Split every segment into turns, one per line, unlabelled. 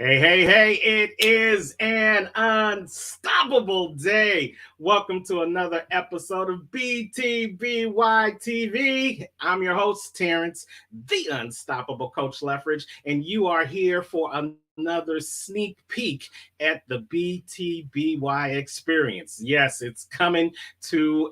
Hey, it is an unstoppable day. Welcome to another episode of BTBY TV. I'm your host, Terrence, the Unstoppable Coach Leffridge, and you are here for another sneak peek at the BTBY experience. Yes, it's coming to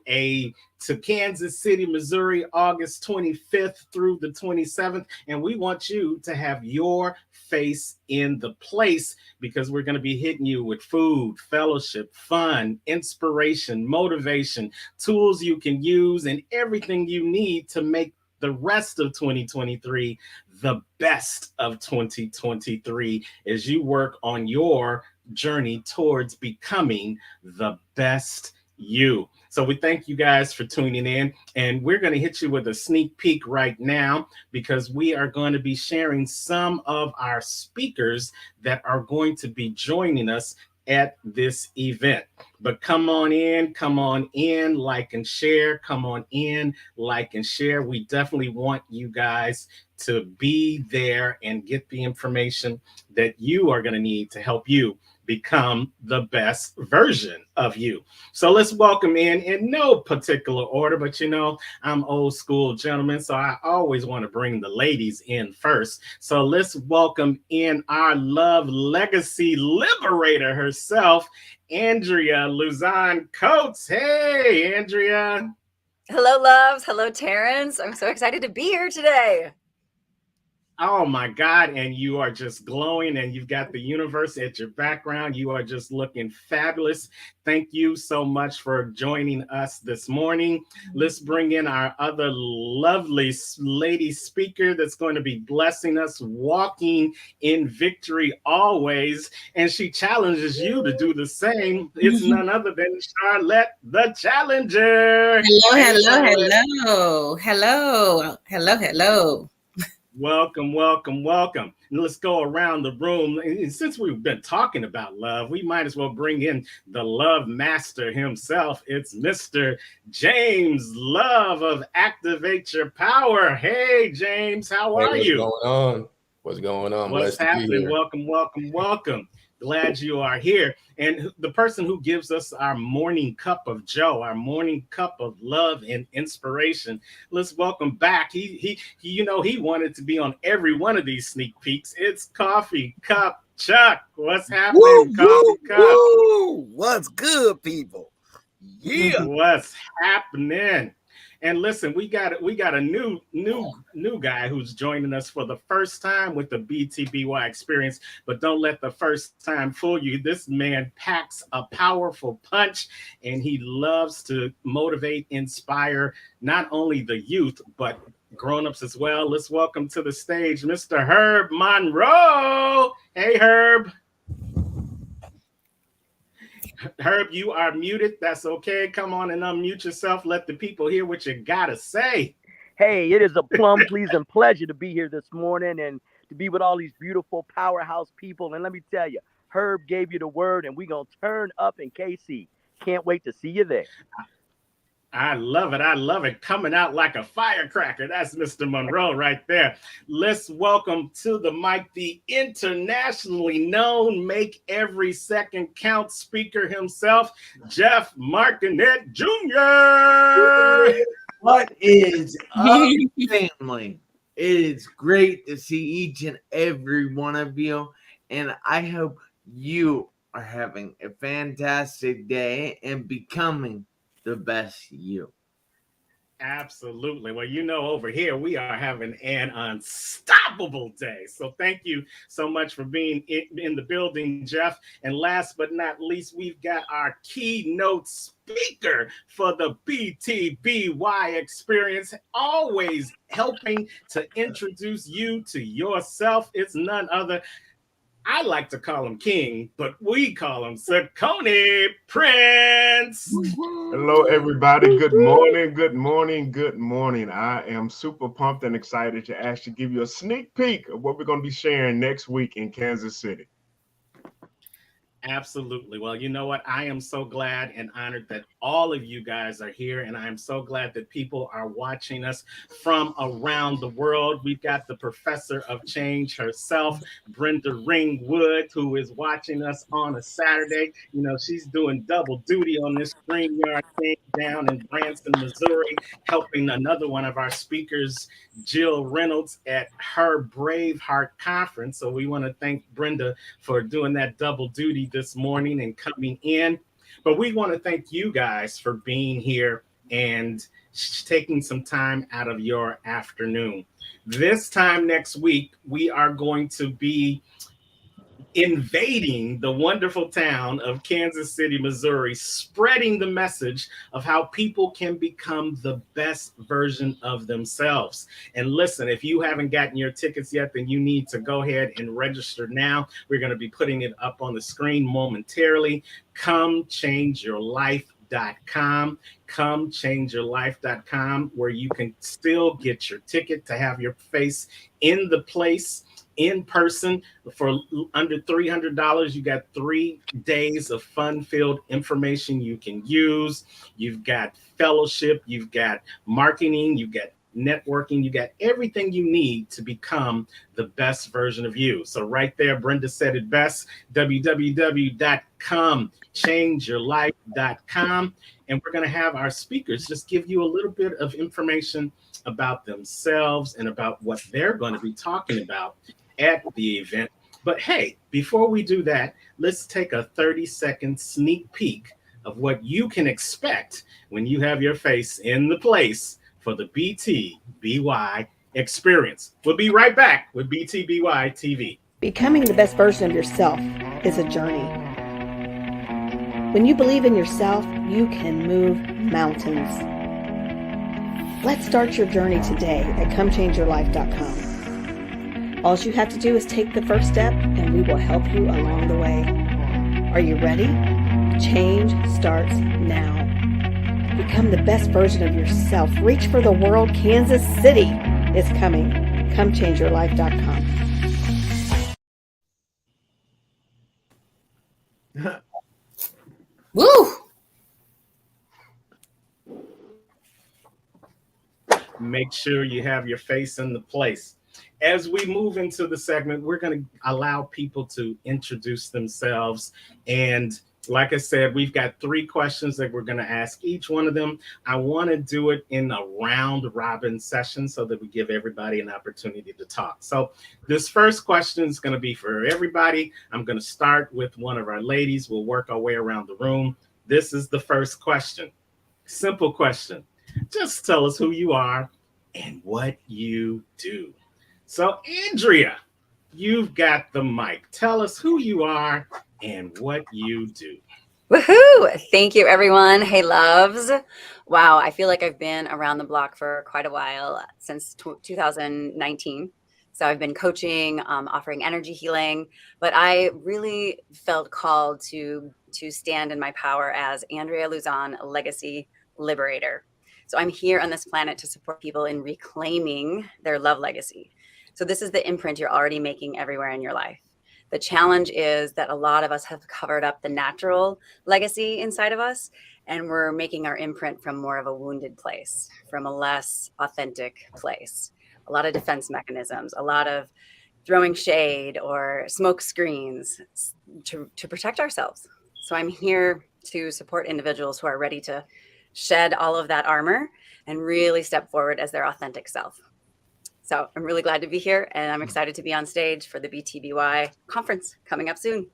Kansas City, Missouri, August 25th through the 27th. And we want you to have your face in the place because we're going to be hitting you with food, fellowship, fun, inspiration, motivation, tools you can use, and everything you need to make the rest of 2023 the best of 2023 as you work on your journey towards becoming the best you. So we thank you guys for tuning in, and we're going to hit you with a sneak peek right now because we are going to be sharing some of our speakers that are going to be joining us at this event. But come on in, like and share. Come on in, like and share. We definitely want you guys to be there and get the information that you are going to need to help you become the best version of you. So let's welcome in no particular order, but I'm old school gentleman, so I always want to bring the ladies in first. So let's welcome in our love legacy liberator herself, AndreaLuzon Coates. Hey, Andrea.
Hello, loves. Hello, Terrence. I'm so excited to be here today.
Oh my God. And you are just glowing and you've got the universe at your background. You are just looking fabulous. Thank you so much for joining us this morning. Let's bring in our other lovely lady speaker that's going to be blessing us, walking in victory always. And she challenges you to do the same. It's none other than Charlette, the challenger.
Hello.
Welcome. And let's go around the room. And since we've been talking about love, we might as well bring in the love master himself. It's Mr. James Love of Activate Your Power. Hey, James, how are you?
What's going on?
What's happening? Welcome. Glad you are here. And the person who gives us our morning cup of joe, our morning cup of love and inspiration, let's welcome back. He wanted to be on every one of these sneak peeks. It's Coffee Cup Chuck. What's happening, Coffee Cup?
What's good, people?
Yeah. What's happening? And listen, we got a new guy who's joining us for the first time with the BTBY experience, but don't let the first time fool you. This man packs a powerful punch and he loves to motivate, inspire not only the youth, but grown-ups as well. Let's welcome to the stage, Mr. Herb Monroe. Hey, Herb. Herb, you are muted. That's okay. Come on and unmute yourself. Let the people hear what you gotta say.
Hey, it is a plum pleasing pleasure to be here this morning and to be with all these beautiful powerhouse people. And let me tell you, Herb gave you the word, and we're going to turn up in KC. Can't wait to see you there.
I love it. Coming out like a firecracker. That's Mr. Monroe right there. Let's welcome to the mic the internationally known, make every second count speaker himself, Jeff Marconette Jr.
What is up, family? It is great to see each and every one of you, and I hope you are having a fantastic day and becoming the best you.
Absolutely. Well, over here, we are having an unstoppable day. So thank you so much for being in the building, Jeff. And last but not least, we've got our keynote speaker for the BTBY experience, always helping to introduce you to yourself. It's none other. I like to call him King, but we call him Cicone Prince.
Hello, everybody. Good morning. I am super pumped and excited to actually give you a sneak peek of what we're going to be sharing next week in Kansas City.
Absolutely. Well, you know what? I am so glad and honored that all of you guys are here. And I'm so glad that people are watching us from around the world. We've got the professor of change herself, Brenda Ringwood, who is watching us on a Saturday. You know, she's doing double duty on this StreamYard thing down in Branson, Missouri, helping another one of our speakers, Jill Reynolds, at her Braveheart conference. So we want to thank Brenda for doing that double duty this morning and coming in. But we want to thank you guys for being here and taking some time out of your afternoon. This time next week, we are going to be invading the wonderful town of Kansas City, Missouri, spreading the message of how people can become the best version of themselves. And listen, if you haven't gotten your tickets yet, then you need to go ahead and register now. We're going to be putting it up on the screen momentarily. ComeChangeYourLife.com, ComeChangeYourLife.com, where you can still get your ticket to have your face in the place in person for under $300. You got 3 days of fun-filled information you can use. You've got fellowship, you've got marketing, you've got networking, you got everything you need to become the best version of you. So right there, Brenda said it best, www.comechangeyourlife.com. And we're going to have our speakers just give you a little bit of information about themselves and about what they're going to be talking about at the event. But hey, before we do that, let's take a 30-second sneak peek of what you can expect when you have your face in the place for the BTBY experience. We'll be right back with BTBY TV.
Becoming the best version of yourself is a journey. When you believe in yourself, you can move mountains. Let's start your journey today at ComeChangeYourLife.com. All you have to do is take the first step, and we will help you along the way. Are you ready? Change starts now. Become the best version of yourself. Reach for the world. Kansas City is coming. ComeChangeYourLife.com.
Woo!
Make sure you have your face in the place. As we move into the segment, we're going to allow people to introduce themselves. And like I said, we've got 3 questions that we're going to ask each one of them. I want to do it in a round robin session so that we give everybody an opportunity to talk. So this first question is going to be for everybody. I'm going to start with one of our ladies. We'll work our way around the room. This is the first question. Simple question. Just tell us who you are and what you do. So, Andrea, you've got the mic. Tell us who you are and what you do.
Woohoo! Thank you, everyone. Hey, loves. Wow, I feel like I've been around the block for quite a while, since 2019. So I've been coaching, offering energy healing, but I really felt called to stand in my power as AndreaLuzon Legacy Liberator. So I'm here on this planet to support people in reclaiming their love legacy. So this is the imprint you're already making everywhere in your life. The challenge is that a lot of us have covered up the natural legacy inside of us, and we're making our imprint from more of a wounded place, from a less authentic place. A lot of defense mechanisms, a lot of throwing shade or smoke screens to protect ourselves. So I'm here to support individuals who are ready to shed all of that armor and really step forward as their authentic self. So I'm really glad to be here, and I'm excited to be on stage for the BTBY conference coming up soon.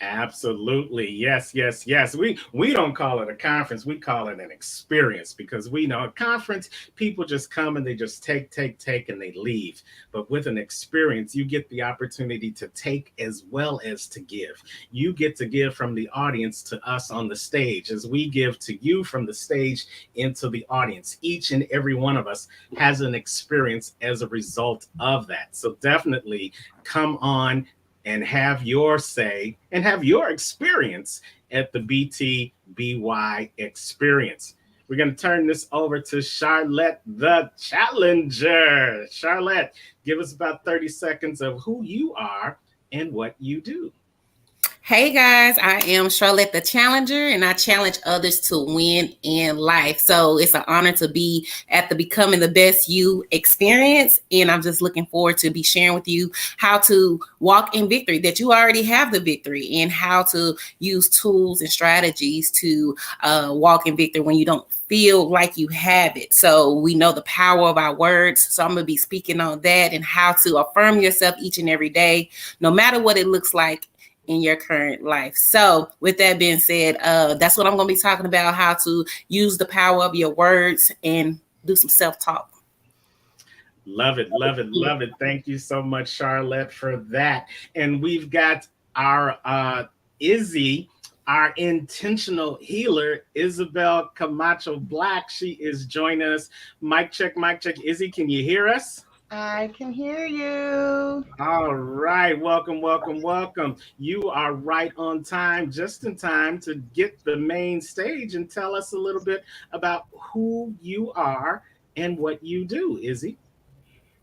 Absolutely. Yes, yes, yes. We don't call it a conference. We call it an experience, because we know a conference, people just come and they just take, and they leave. But with an experience, you get the opportunity to take as well as to give. You get to give from the audience to us on the stage, as we give to you from the stage into the audience. Each and every one of us has an experience as a result of that. So definitely come on and have your say and have your experience at the BTBY experience. We're going to turn this over to Charlette, the challenger. Charlette, give us about 30 seconds of who you are and what you do.
Hey guys, I am Charlette the Challenger, and I challenge others to win in life. So it's an honor to be at the Becoming the Best You experience, and I'm just looking forward to be sharing with you how to walk in victory, that you already have the victory, and how to use tools and strategies to walk in victory when you don't feel like you have it. So we know the power of our words. So I'm going to be speaking on that and how to affirm yourself each and every day, no matter what it looks like in your current life. So with that being said, that's what I'm going to be talking about, how to use the power of your words and do some self-talk.
Love it, love it, love it. Thank you so much, Charlette, for that. And we've got our Izzy, our intentional healer, Isabel Camacho Black. She is joining us. Mic check, mic check. Izzy, can you hear us?
I can hear you.
All right. Welcome, welcome, welcome. You are right on time, just in time to get the main stage and tell us a little bit about who you are and what you do, Izzy.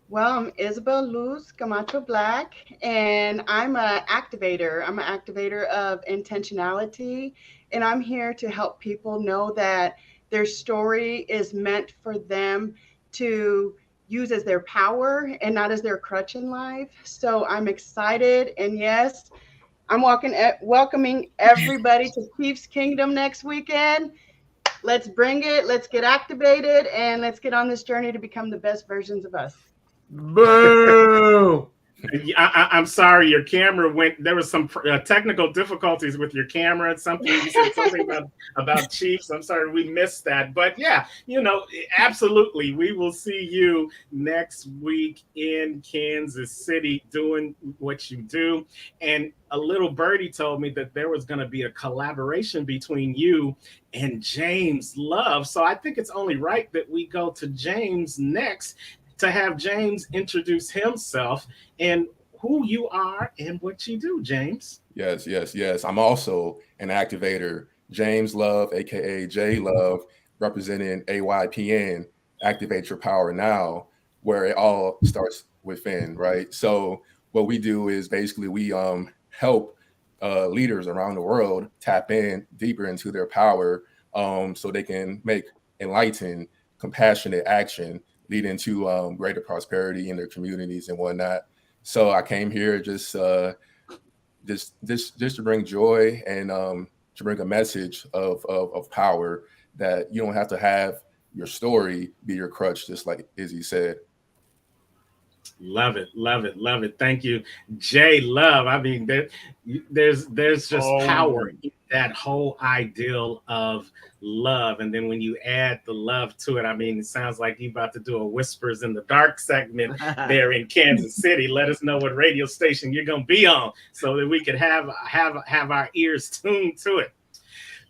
Well, I'm Isabel Luz Camacho Black, and I'm an activator. I'm an activator of intentionality, and I'm here to help people know that their story is meant for them to use as their power and not as their crutch in life. So I'm excited, and yes, I'm welcoming everybody to Chiefs Kingdom next weekend. Let's bring it, let's get activated, and let's get on this journey to become the best versions of us.
Boo!
I'm sorry, your camera went. There was some technical difficulties with your camera. Something you said something about Chiefs. I'm sorry, we missed that. But yeah, absolutely, we will see you next week in Kansas City doing what you do. And a little birdie told me that there was going to be a collaboration between you and James Love. So I think it's only right that we go to James next, to have James introduce himself and who you are and what you do, James.
Yes. I'm also an activator, James Love, aka J Love, representing AYPN, Activate Your Power Now, where it all starts within, right? So what we do is basically we help leaders around the world tap in deeper into their power, so they can make enlightened, compassionate action leading to greater prosperity in their communities and whatnot. So I came here just to bring joy and to bring a message of power, that you don't have to have your story be your crutch, just like Izzy said.
Love it, love it, love it. Thank you, Jay Love. I mean, there's just power in that whole ideal of love, and then when you add the love to it, I mean, it sounds like you're about to do a Whispers in the Dark segment there in Kansas City. Let us know what radio station you're gonna be on, so that we could have our ears tuned to it.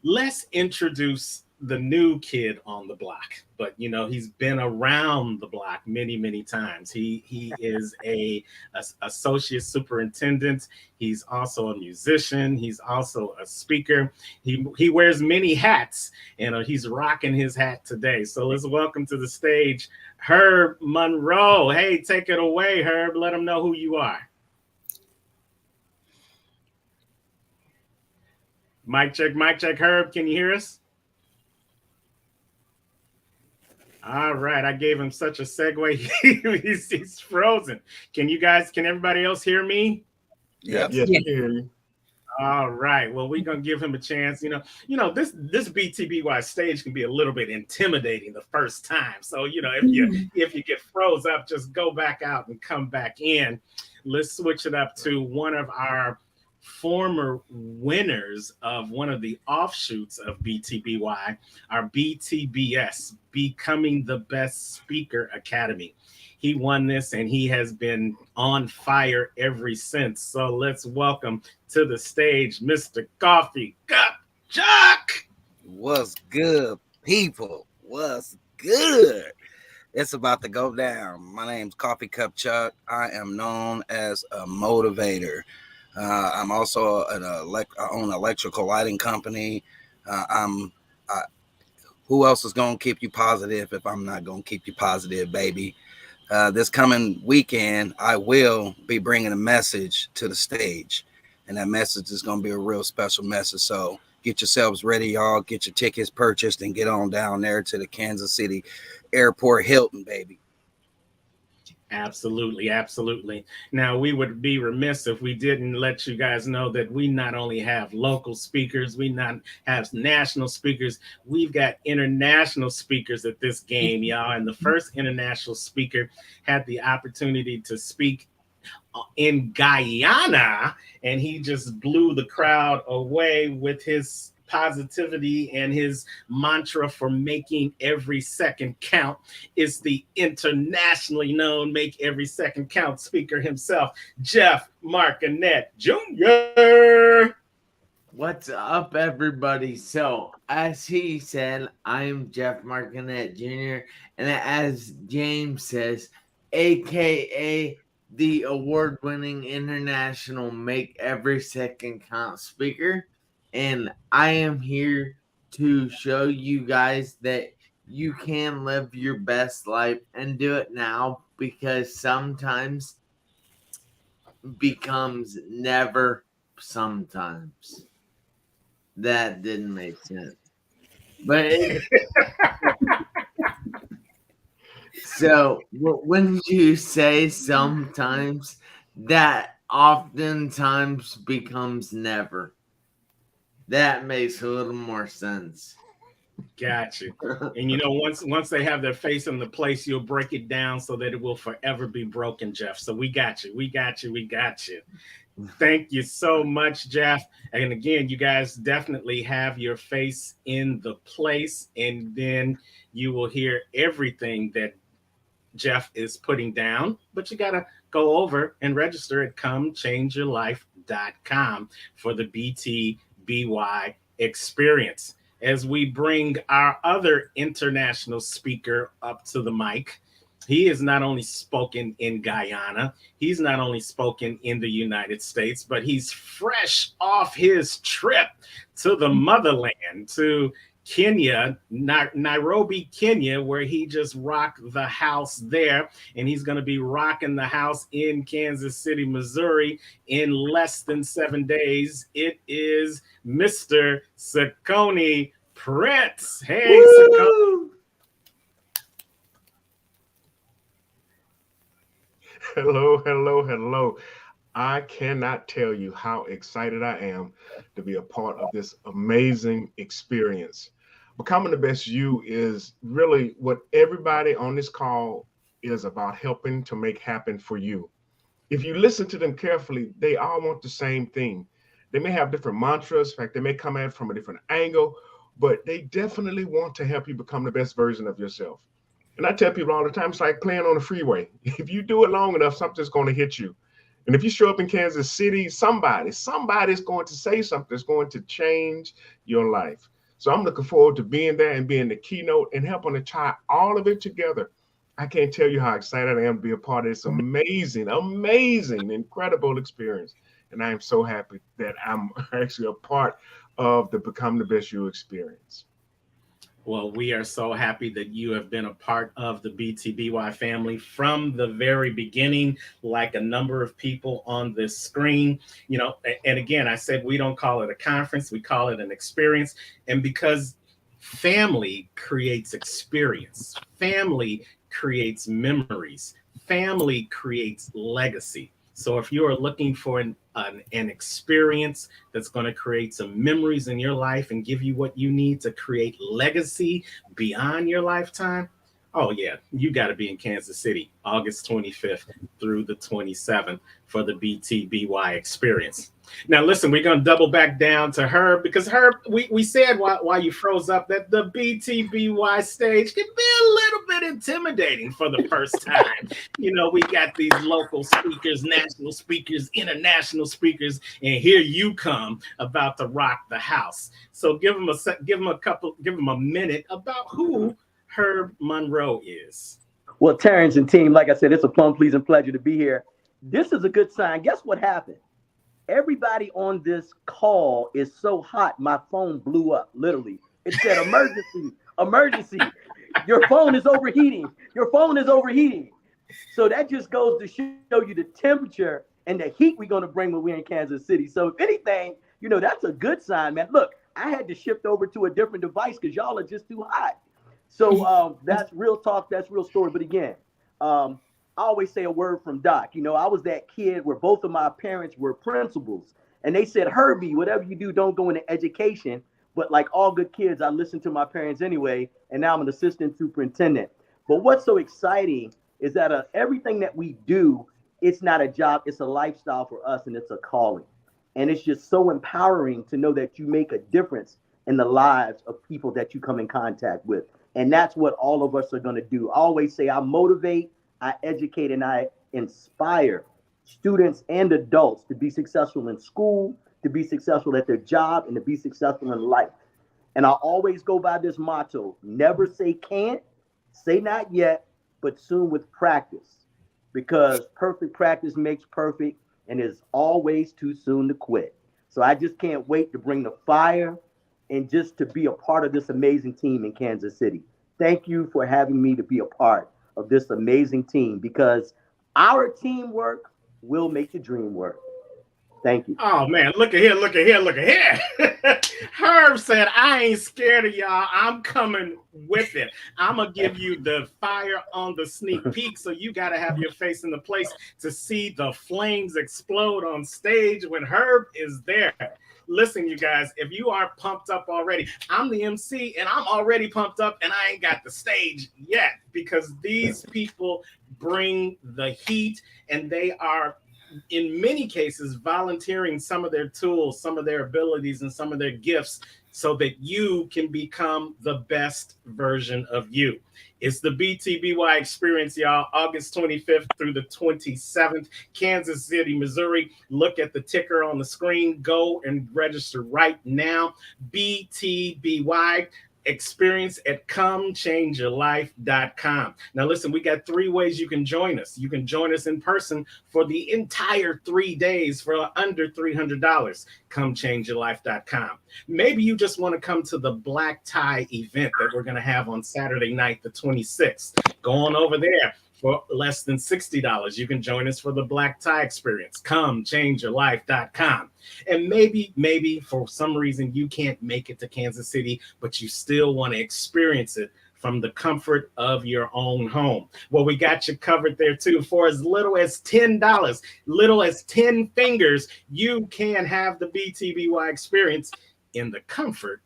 Let's introduce the new kid on the block, but he's been around the block many times. He is a associate superintendent. He's also a musician. He's also a speaker. He wears many hats, and he's rocking his hat today. So let's welcome to the stage Herb Monroe. Hey, take it away, Herb. Let them know who you are. Mic check, Herb. Can you hear us? All right, I gave him such a segue. he's frozen. Can everybody else hear me?
Yes.
Yes, I hear you.
All right. Well, we're gonna give him a chance. This BTBY stage can be a little bit intimidating the first time. So if you get froze up, just go back out and come back in. Let's switch it up to one of our former winners of one of the offshoots of BTBY, our BTBS, Becoming the Best Speaker Academy. He won this, and he has been on fire ever since. So let's welcome to the stage Mr. Coffee Cup Chuck.
What's good, people? What's good? It's about to go down. My name's Coffee Cup Chuck. I am known as a motivator. I'm also I own an electrical lighting company. Who else is going to keep you positive if I'm not going to keep you positive, baby? This coming weekend, I will be bringing a message to the stage. And that message is going to be a real special message. So get yourselves ready, y'all. Get your tickets purchased and get on down there to the Kansas City Airport Hilton, baby.
Absolutely, absolutely. Now, we would be remiss if we didn't let you guys know that we not only have local speakers, we not have national speakers, we've got international speakers at this game, y'all. And the first international speaker had the opportunity to speak in Guyana, and he just blew the crowd away with his positivity and his mantra for making every second count. Is the internationally known Make Every Second Count speaker himself, Jeff Marconette Jr.
What's up, everybody? So, as he said, I'm Jeff Marconette Jr., and as James says, aka the award-winning international Make Every Second Count speaker. And I am here to show you guys that you can live your best life and do it now, because sometimes becomes never sometimes. That didn't make sense. But so when you say sometimes, that oftentimes becomes never. That makes a little more sense.
Got you. And you know, once they have their face in the place, you'll break it down so that it will forever be broken, Jeff. So we got you. We got you. We got you. Thank you so much, Jeff. And again, you guys definitely have your face in the place, and then you will hear everything that Jeff is putting down. But you got to go over and register at comechangeyourlife.com for the BTBY experience. As we bring our other international speaker up to the mic, he is not only spoken in Guyana, he's not only spoken in the United States, but he's fresh off his trip to the motherland, to Kenya, Nairobi, Kenya, where he just rocked the house there. And he's going to be rocking the house in Kansas City, Missouri in less than 7 days. It is Mr. Cicone Prince. Hey, Cicone.
Hello, hello, hello. I cannot tell you how excited I am to be a part of this amazing experience. Becoming the Best You is really what everybody on this call is about, helping to make happen for you. If you listen to them carefully, they all want the same thing. They may have different mantras. In fact, they may come at it from a different angle, but they definitely want to help you become the best version of yourself. And I tell people all the time, it's like playing on the freeway. If you do it long enough, something's going to hit you. And if you show up in Kansas City, somebody's going to say something that's going to change your life. So I'm looking forward to being there and being the keynote and helping to tie all of it together. I can't tell you how excited I am to be a part of this amazing, incredible experience. And I am so happy that I'm actually a part of the Become the Best You experience.
Well, we are so happy that you have been a part of the BTBY family from the very beginning, like a number of people on this screen. You know, and again, I said we don't call it a conference, we call it an experience. And because family creates experience, family creates memories, family creates legacy. So if you are looking for an experience that's going to create some memories in your life and give you what you need to create legacy beyond your lifetime, oh yeah, you got to be in Kansas City, August 25th through the 27th for the BTBY experience. Now, listen, we're going to double back down to Herb, because Herb, we said while you froze up that the BTBY stage can be a little bit intimidating for the first time. You know, we got these local speakers, national speakers, international speakers, and here you come about to rock the house. So give them a minute about who Herb Monroe is.
Well, Terrence and team, like I said, it's a fun, pleasing pleasure to be here. This is a good sign. Guess what happened? Everybody on this call is so hot, my phone blew up, literally. It said, emergency, emergency. Your phone is overheating. Your phone is overheating. So that just goes to show you the temperature and the heat we're going to bring when we're in Kansas City. So if anything, that's a good sign, man. Look, I had to shift over to a different device because y'all are just too hot. So that's real talk. That's real story. But again, I always say a word from Doc. I was that kid where both of my parents were principals. And they said, Herbie, whatever you do, don't go into education. But like all good kids, I listened to my parents anyway. And now I'm an assistant superintendent. But what's so exciting is that everything that we do, it's not a job. It's a lifestyle for us, and it's a calling. And it's just so empowering to know that you make a difference in the lives of people that you come in contact with. And that's what all of us are going to do. I always say I motivate, I educate, and I inspire students and adults to be successful in school, to be successful at their job, and to be successful in life. And I always go by this motto: never say can't, say not yet, but soon with practice. Because perfect practice makes perfect, and it's always too soon to quit. So I just can't wait to bring the fire and just to be a part of this amazing team in Kansas City. Thank you for having me to be a part of this amazing team, because our teamwork will make the dream work. Thank you.
Oh man, look at here. Herb said, I ain't scared of y'all. I'm coming with it. I'm going to give you the fire on the sneak peek. So you got to have your face in the place to see the flames explode on stage when Herb is there. Listen, you guys, if you aren't pumped up already, I'm the MC and I'm already pumped up, and I ain't got the stage yet, because these people bring the heat, and they are, in many cases, volunteering some of their tools, some of their abilities, and some of their gifts so that you can become the best version of you. It's the BTBY experience, y'all, August 25th through the 27th, Kansas City, Missouri. Look at the ticker on the screen. Go and register right now. BTBY experience at comechangeyourlife.com. Now, listen, we got 3 ways you can join us. You can join us in person for the entire 3 days for under $300. Comechangeyourlife.com. Maybe you just want to come to the black tie event that we're going to have on Saturday night, the 26th. Go on over there. For less than $60, you can join us for the black tie experience. Comechangeyourlife.com. And maybe for some reason you can't make it to Kansas City, but you still want to experience it from the comfort of your own home. Well, we got you covered there too. For as little as $10, little as 10 fingers, you can have the BTBY experience in the comfort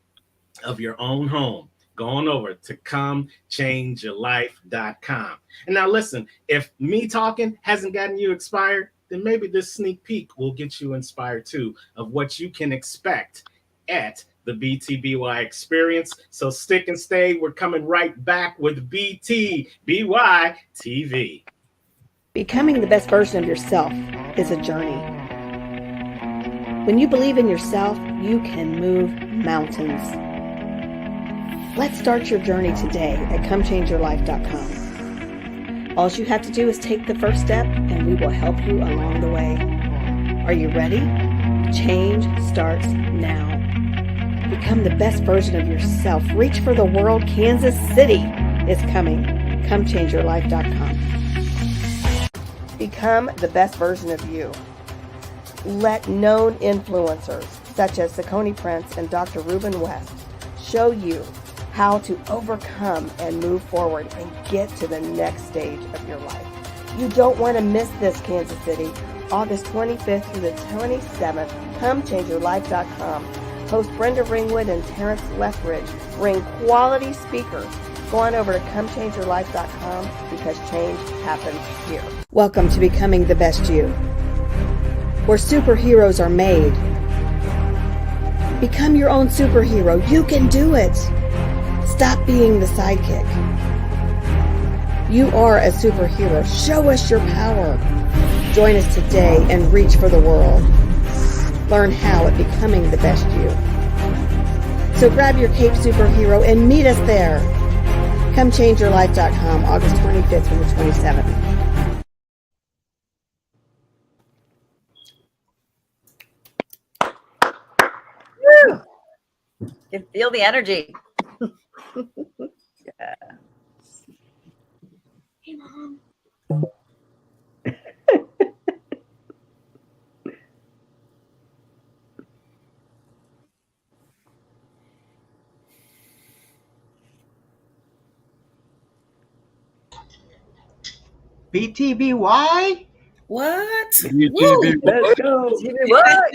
of your own home. Go on over to comechangeyourlife.com. And now listen, if me talking hasn't gotten you inspired, then maybe this sneak peek will get you inspired too of what you can expect at the BTBY experience. So stick and stay. We're coming right back with BTBY TV.
Becoming the best version of yourself is a journey. When you believe in yourself, you can move mountains. Let's start your journey today at comechangeyourlife.com. All you have to do is take the first step, and we will help you along the way. Are you ready? Change starts now. Become the best version of yourself. Reach for the world. Kansas City is coming. Comechangeyourlife.com. Become the best version of you. Let known influencers such as Cicone Prince and Dr. Ruben West show you how to overcome and move forward and get to the next stage of your life. You don't want to miss this, Kansas City. August 25th through the 27th, comechangeyourlife.com. Host Brenda Ringwood and Terrence Lethbridge bring quality speakers. Go on over to comechangeyourlife.com, because change happens here. Welcome to Becoming the Best You, where superheroes are made. Become your own superhero. You can do it. Stop being the sidekick. You are a superhero. Show us your power. Join us today and reach for the world. Learn how at Becoming the Best You. So grab your cape, superhero, and meet us there. ComeChangeYourLife.com, August 25th through the 27th.
Woo! You can feel the energy. Yeah.
Hey, Mom. BTBY.
What?
Let's go.
What?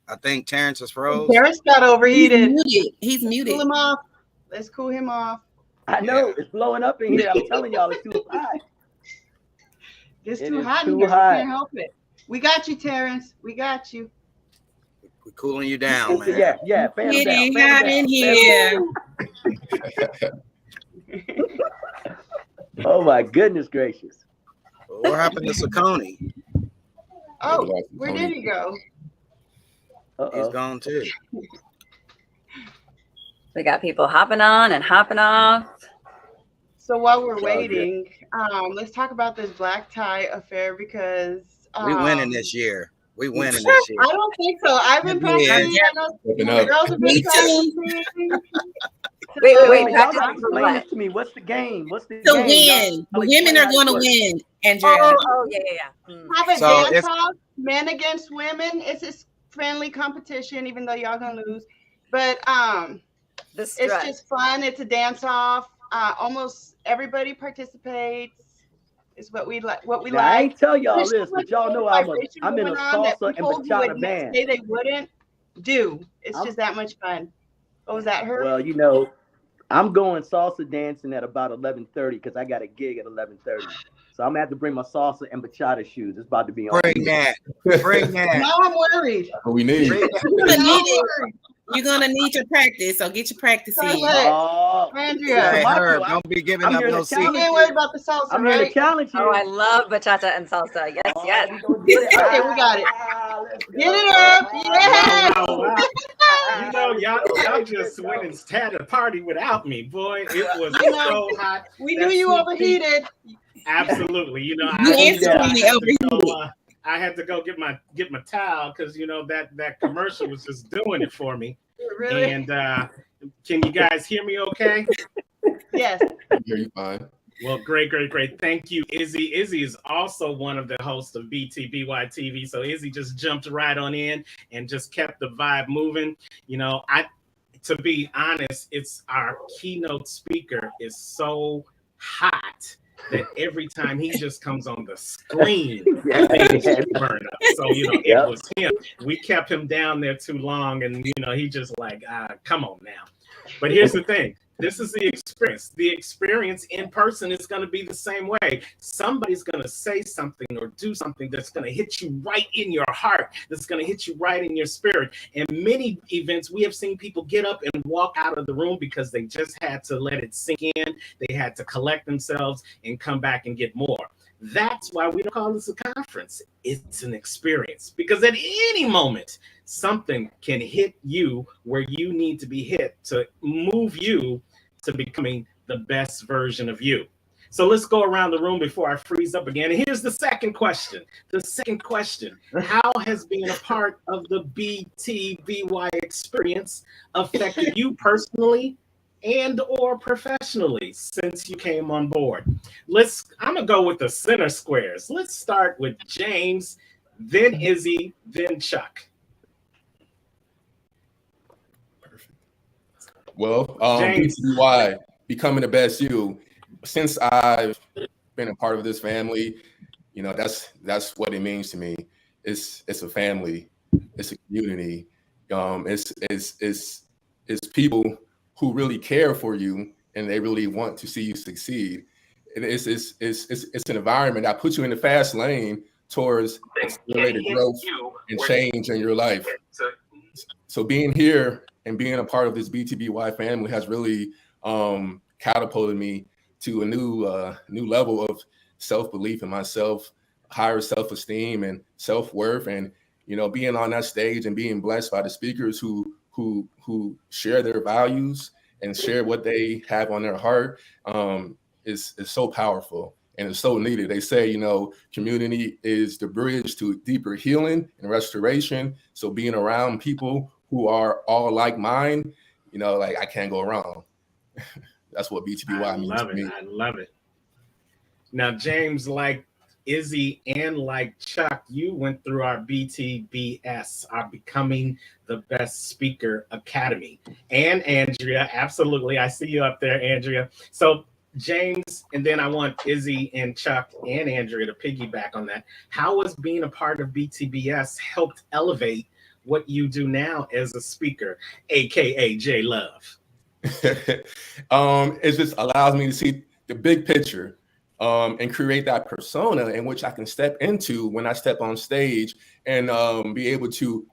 I think Terrence is froze.
Terrence got overheated.
He's muted.
Cool him off. Let's cool him off.
I know it's blowing up in here. I'm telling y'all, it's too hot.
It's
It
too
is
hot
too
in here.
hot.
We can't help it. We got you, Terrence. We got you.
We're cooling you down, man.
Yeah. Fan
It
down,
ain't
fan
hot
down,
in
fan
here.
down. Oh my goodness gracious.
What happened to Cicone?
Oh, where did he go?
He's gone too.
We got people hopping on and hopping off.
So while we're waiting, let's talk about this black tie affair because
We winning this year. We winning this year.
I don't think so. I've been practicing. I know the girls have been practicing.
Wait.
Y'all gotta explain this to me. What's the game? What's the
To
game?
win. Women are going to win, Andrea.
Oh, yeah.
Have a
So
dance off, men against women. It's a friendly competition, even though y'all gonna lose. But it's just fun. It's a dance off. Almost everybody participates. Is what we like.
I ain't tell y'all this, but y'all know I'm in a salsa and bachata band.
Say they wouldn't do. It's just that much fun. What was that, Herb?
Well, you know, I'm going salsa dancing at about 11:30 because I got a gig at 11:30. So I'm gonna have to bring my salsa and bachata shoes. It's about to be on.
Bring that.
Now I'm worried.
What we need.
You're gonna need your practice, so get your practice in.
Andrea,
hey, Herb, don't be giving up no secrets.
You ain't worried about the salsa,
I'm
right?
here to challenge you.
Oh, I love bachata and salsa. Yes, yes.
Okay, we got it. Get it up. Yeah.
You know, y'all just went and had a party without me, boy. It was so hot.
We knew you overheated.
Absolutely. You know, I had to go get my towel because you know that commercial was just doing it for me.
Really?
And can you guys hear me okay?
Yes.
I hear you fine.
Well, great. Thank you, Izzy. Izzy is also one of the hosts of BTBY TV. So Izzy just jumped right on in and just kept the vibe moving. You know, to be honest, it's our keynote speaker is so hot that every time he just comes on the screen, things burn up. So, you know, it was him. We kept him down there too long, and, you know, he just like, come on now. But here's the thing. This is the experience. The experience in person is going to be the same way. Somebody's going to say something or do something that's going to hit you right in your heart, that's going to hit you right in your spirit. In many events, we have seen people get up and walk out of the room because they just had to let it sink in. They had to collect themselves and come back and get more. That's why we don't call this a conference. It's an experience, because at any moment, something can hit you where you need to be hit to move you to becoming the best version of you. So let's go around the room before I freeze up again. And here's the second question. How has being a part of the BTBY experience affected you personally and or professionally since you came on board? I'm gonna go with the center squares. Let's start with James, then Izzy, then Chuck.
Perfect. Well, BTBY, becoming the best you. Since I've been a part of this family, you know, that's what it means to me. It's a family, it's a community. It's people who really care for you and they really want to see you succeed. And it's an environment that puts you in the fast lane towards accelerated growth and change in your life. So being here and being a part of this BTBY family has really catapulted me to a new level of self-belief in myself, higher self-esteem and self-worth, and you know, being on that stage and being blessed by the speakers who share their values and share what they have on their heart is so powerful and it's so needed. They say, you know, community is the bridge to deeper healing and restoration. So being around people who are all like mine, you know, like I can't go wrong. That's what BTBY means to me.
I love it. Now, James, like Izzy and like Chuck, you went through our BTBS, our Becoming the Best Speaker Academy. And Andrea, absolutely. I see you up there, Andrea. So James, and then I want Izzy and Chuck and Andrea to piggyback on that. How has being a part of BTBS helped elevate what you do now as a speaker, aka J Love?
It just allows me to see the big picture, and create that persona in which I can step into when I step on stage, and be able to,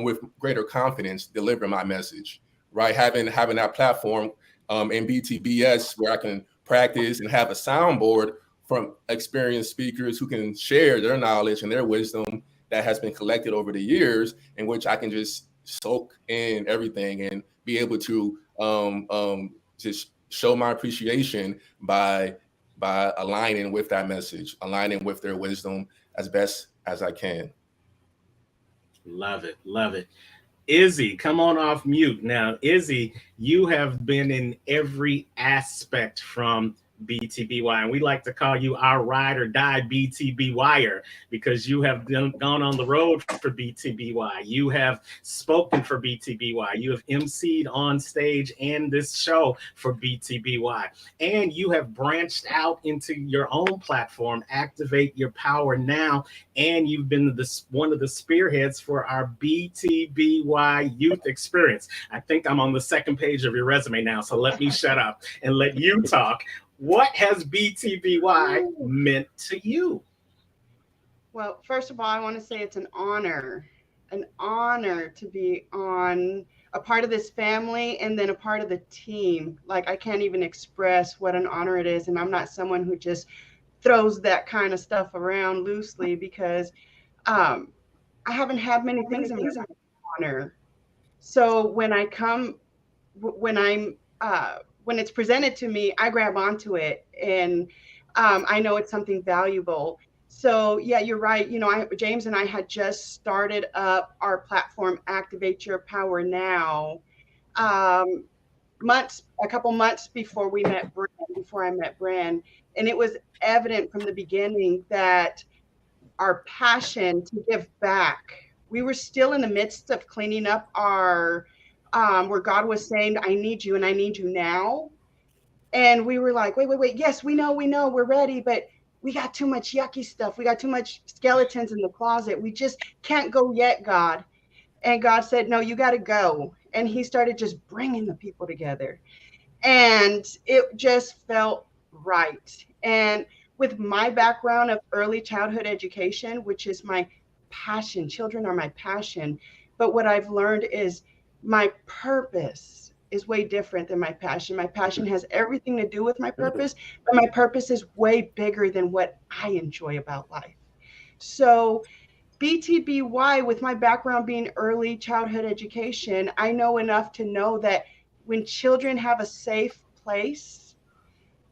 with greater confidence, deliver my message. Right, having that platform in BTBS where I can practice and have a soundboard from experienced speakers who can share their knowledge and their wisdom that has been collected over the years, in which I can just soak in everything and be able to just show my appreciation by aligning with that message, aligning with their wisdom as best as I can.
Love it. Love it. Izzy, come on off mute. Now, Izzy, you have been in every aspect from BTBY, and we like to call you our ride or die BTBYer because you have gone on the road for BTBY. You have spoken for BTBY. You have emceed on stage and this show for BTBY. And you have branched out into your own platform, Activate Your Power Now, and you've been one of the spearheads for our BTBY youth experience. I think I'm on the second page of your resume now, so let me shut up and let you talk. What has BTBY meant to you?
Well, first of all, I want to say it's an honor to be on a part of this family and then a part of the team. Like, I can't even express what an honor it is. And I'm not someone who just throws that kind of stuff around loosely because I haven't had many things in my honor. So when it's presented to me, I grab onto it, and I know it's something valuable. So yeah, you're right. You know, James and I had just started up our platform, Activate Your Power Now, a couple months before I met Bran, and it was evident from the beginning that our passion to give back. We were still in the midst of cleaning up our where God was saying, I need you and I need you now. And we were like, wait. Yes, we know, we're ready, but we got too much yucky stuff. We got too much skeletons in the closet. We just can't go yet, God. And God said, no, you got to go. And he started just bringing the people together. And it just felt right. And with my background of early childhood education, which is my passion, children are my passion. But what I've learned is my purpose is way different than my passion. My passion has everything to do with my purpose, but my purpose is way bigger than what I enjoy about life. So BTBY, with my background being early childhood education, I know enough to know that when children have a safe place,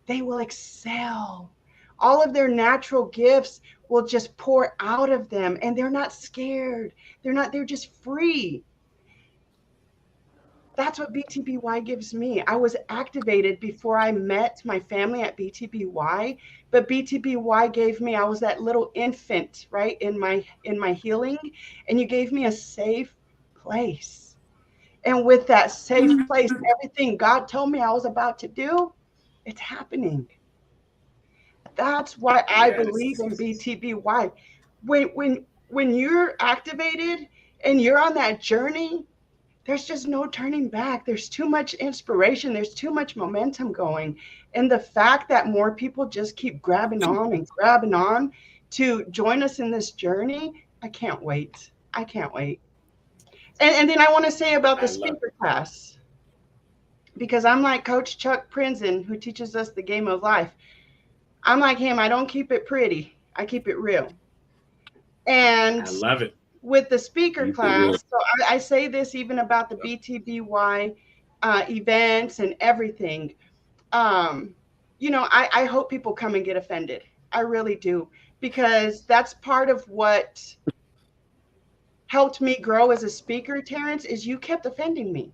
they will excel. All of their natural gifts will just pour out of them, and they're not scared. They're just free. That's what BTBY gives me. I was activated before I met my family at BTBY, but BTBY gave me, I was that little infant, right, in my healing, and you gave me a safe place. And with that safe place, everything God told me I was about to do, it's happening. That's why I believe in BTBY. When you're activated and you're on that journey, there's just no turning back. There's too much inspiration. There's too much momentum going. And the fact that more people just keep grabbing on to join us in this journey, I can't wait. And then I want to say about the speaker class, because I'm like Coach Chuck Prinzen, who teaches us the game of life. I'm like him. I don't keep it pretty. I keep it real. And
I love it.
With the speaker class, so I say this even about the BTBY events and everything. You know, I hope people come and get offended. I really do, because that's part of what helped me grow as a speaker, Terrence, is you kept offending me.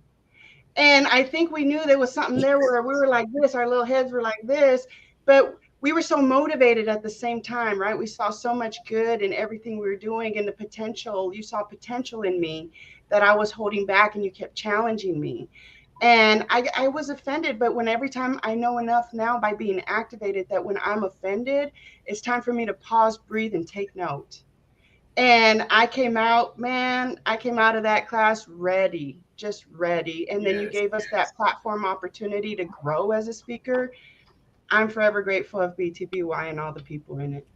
And I think we knew there was something there where we were like this, our little heads were like this, but we were so motivated at the same time, right? We saw so much good in everything we were doing, and the potential, you saw potential in me that I was holding back, and you kept challenging me. And I was offended, but when every time I know enough now by being activated that when I'm offended, it's time for me to pause, breathe, and take note. And I came out, man, I came out of that class ready, just ready. And then you gave us that platform opportunity to grow as a speaker. I'm forever grateful of BTBY and all the people in it.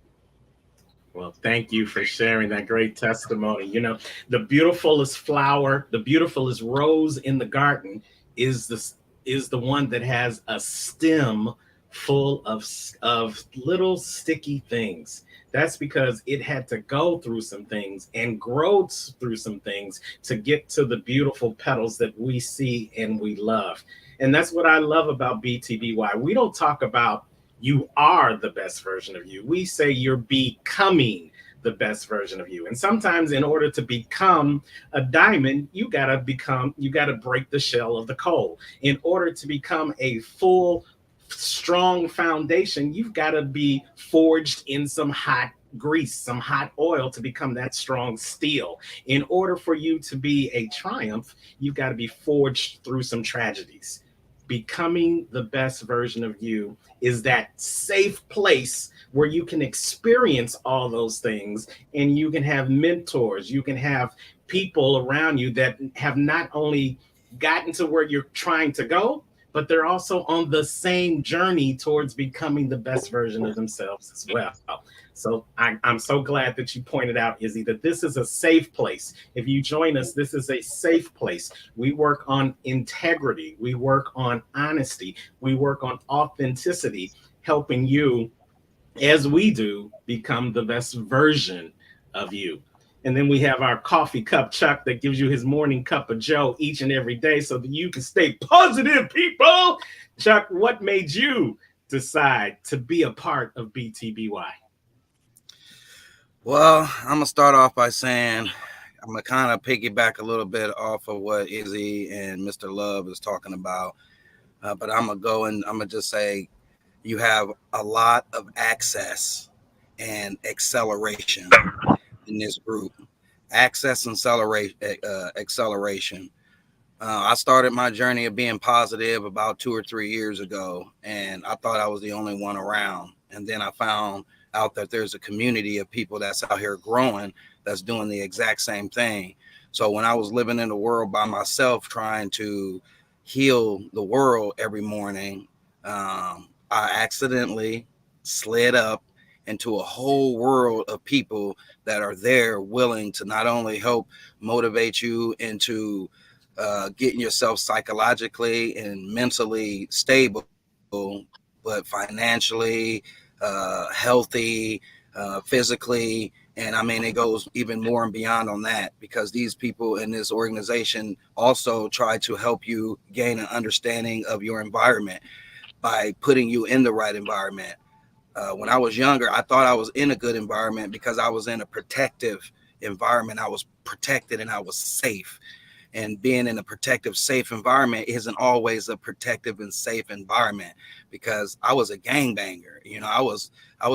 Well, thank you for sharing that great testimony. You know, the beautifulest flower, the beautifulest rose in the garden is the one that has a stem full of little sticky things. That's because it had to go through some things and grow through some things to get to the beautiful petals that we see and we love. And that's what I love about BTBY. We don't talk about you are the best version of you. We say you're becoming the best version of you. And sometimes in order to become a diamond, you got to break the shell of the coal. In order to become a full, strong foundation, you've got to be forged in some hot grease, some hot oil to become that strong steel. In order for you to be a triumph, you've got to be forged through some tragedies. Becoming the best version of you is that safe place where you can experience all those things and you can have mentors, you can have people around you that have not only gotten to where you're trying to go, but they're also on the same journey towards becoming the best version of themselves as well. So I'm so glad that you pointed out, Izzy, that this is a safe place. If you join us, this is a safe place. We work on integrity. We work on honesty. We work on authenticity, helping you, as we do, become the best version of you. And then we have our coffee cup Chuck that gives you his morning cup of Joe each and every day so that you can stay positive, people. Chuck, what made you decide to be a part of BTBY?
Well, I'm going to start off by saying I'm going to kind of piggyback a little bit off of what Izzy and Mr. Love is talking about. But I'm going to go and I'm going to just say you have a lot of access and acceleration in this group. Access and acceleration. I started my journey of being positive about 2 or 3 years ago, and I thought I was the only one around. And then I found out that there's a community of people that's out here growing, that's doing the exact same thing. So when I was living in the world by myself, trying to heal the world every morning, I accidentally slid up into a whole world of people that are there willing to not only help motivate you into getting yourself psychologically and mentally stable, but financially, healthy, physically. And I mean, it goes even more and beyond on that, because these people in this organization also try to help you gain an understanding of your environment by putting you in the right environment. When I was younger, I thought I was in a good environment because I was in a protective environment. I was protected and I was safe. And being in a protective, safe environment isn't always a protective and safe environment, because I was a gangbanger. You know, I was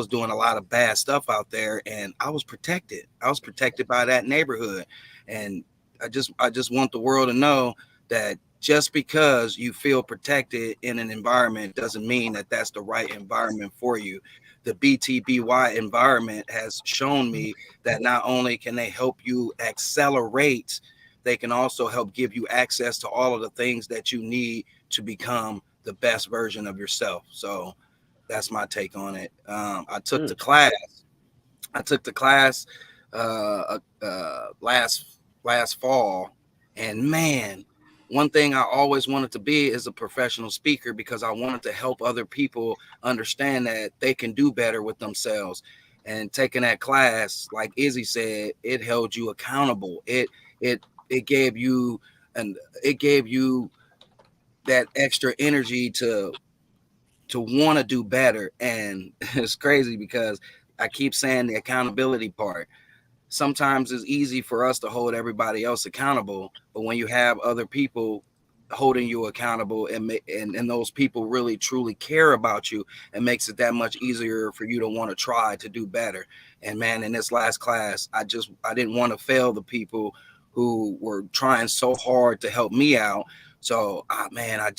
doing a lot of bad stuff out there, and I was protected. I was protected by that neighborhood. And I just want the world to know that just because you feel protected in an environment doesn't mean that that's the right environment for you. The BTBY environment has shown me that not only can they help you accelerate, they can also help give you access to all of the things that you need to become the best version of yourself. So that's my take on it. I took the class. Last fall, and man, one thing I always wanted to be is a professional speaker, because I wanted to help other people understand that they can do better with themselves. And taking that class, like Izzy said, it held you accountable. It gave you that extra energy to want to do better. And it's crazy because I keep saying the accountability part. Sometimes it's easy for us to hold everybody else accountable, but when you have other people holding you accountable and those people really truly care about you, it makes it that much easier for you to want to try to do better. And man, in this last class, I didn't want to fail the people who were trying so hard to help me out. So, man, I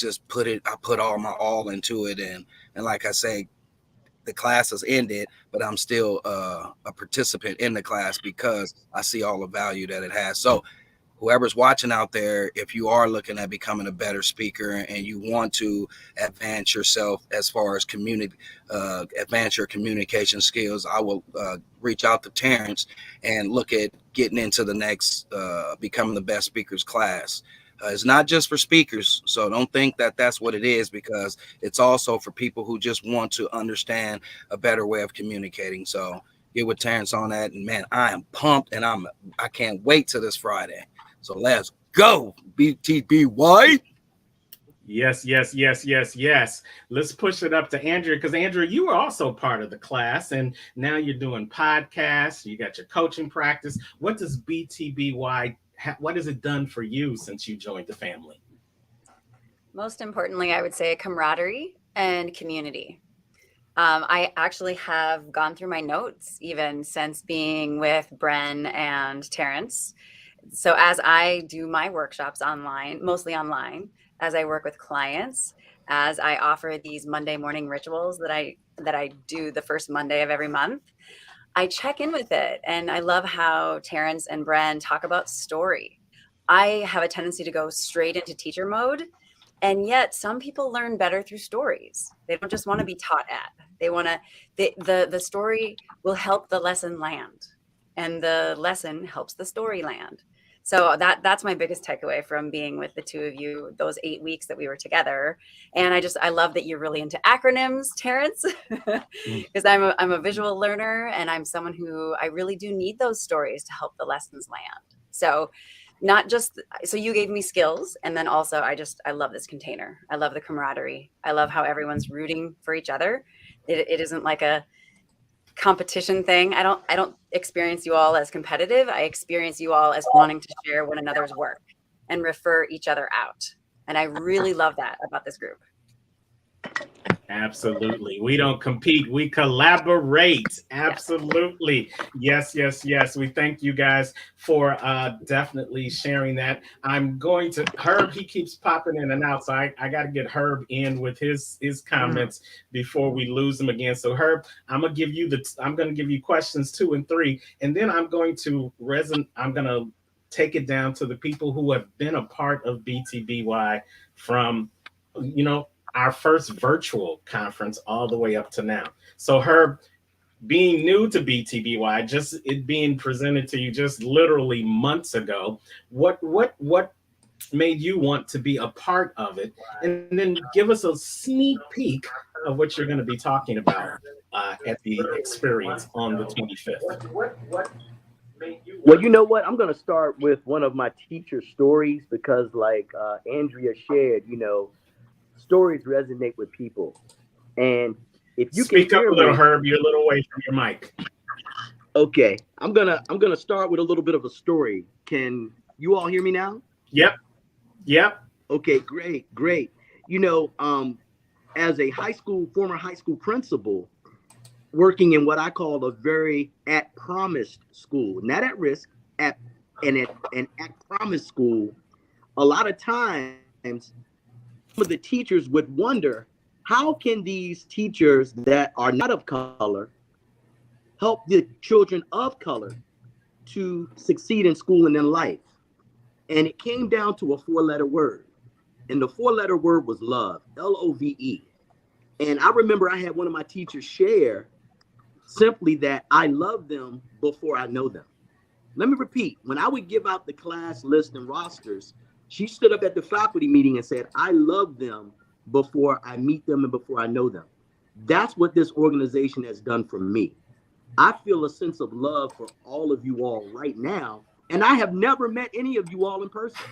put all my all into it. And like I say, the class has ended, but I'm still a participant in the class because I see all the value that it has. So whoever's watching out there, if you are looking at becoming a better speaker and you want to advance yourself as far as advance your communication skills, I will reach out to Terrence and look at getting into the next becoming the best speakers class. It's not just for speakers, so don't think that that's what it is, because it's also for people who just want to understand a better way of communicating. So get with Terrence on that, and man, I am pumped, and I can't wait till this Friday. So let's go, BTBY.
Yes. Let's push it up to Andrea, because Andrea, you were also part of the class, and now you're doing podcasts. You got your coaching practice. What does BTBY? What has it done for you since you joined the family?
Most importantly, I would say camaraderie and community. I actually have gone through my notes even since being with Bren and Terrence. So as I do my workshops online, mostly online, as I work with clients, as I offer these Monday morning rituals that I do the first Monday of every month, I check in with it. And I love how Terrence and Bren talk about story. I have a tendency to go straight into teacher mode. And yet some people learn better through stories. They don't just want to be taught at. They want to, the story will help the lesson land. And the lesson helps the story land. So that's my biggest takeaway from being with the two of you those 8 weeks that we were together. And I love that you're really into acronyms, Terrence, because I'm a visual learner, and I'm someone who I really do need those stories to help the lessons land. So you gave me skills, and then also I love this container. I love the camaraderie. I love how everyone's rooting for each other. It isn't like a competition thing. I don't experience you all as competitive. I experience you all as wanting to share one another's work and refer each other out. And I really love that about this group.
Absolutely. We don't compete. We collaborate. Absolutely. Yes. We thank you guys for definitely sharing that. I'm going to Herb. He keeps popping in and out, so I got to get Herb in with his comments before we lose him again. So Herb, I'm going to give you questions 2 and 3, and then I'm going to take it down to the people who have been a part of BTBY from, our first virtual conference all the way up to now. So Herb, being new to BTBY, just it being presented to you just literally months ago, what made you want to be a part of it? And then give us a sneak peek of what you're going to be talking about at the experience on the 25th.
Well, you know what? I'm going to start with one of my teacher stories, because like Andrea shared, stories resonate with people. And if you
speak
can
up a little, Herb, you're a little away from your mic.
Okay, I'm gonna start with a little bit of a story. Can you all hear me now?
Yep.
Okay, great. As a former high school principal, working in what I call a very at-promise school, not at risk, at promise school, a lot of times some of the teachers would wonder, how can these teachers that are not of color help the children of color to succeed in school and in life? And it came down to a 4-letter word. And the 4-letter word was love, Love. And I remember I had one of my teachers share simply that I love them before I know them. Let me repeat, when I would give out the class list and rosters, she stood up at the faculty meeting and said, I love them before I meet them and before I know them. That's what this organization has done for me. I feel a sense of love for all of you all right now. And I have never met any of you all in person.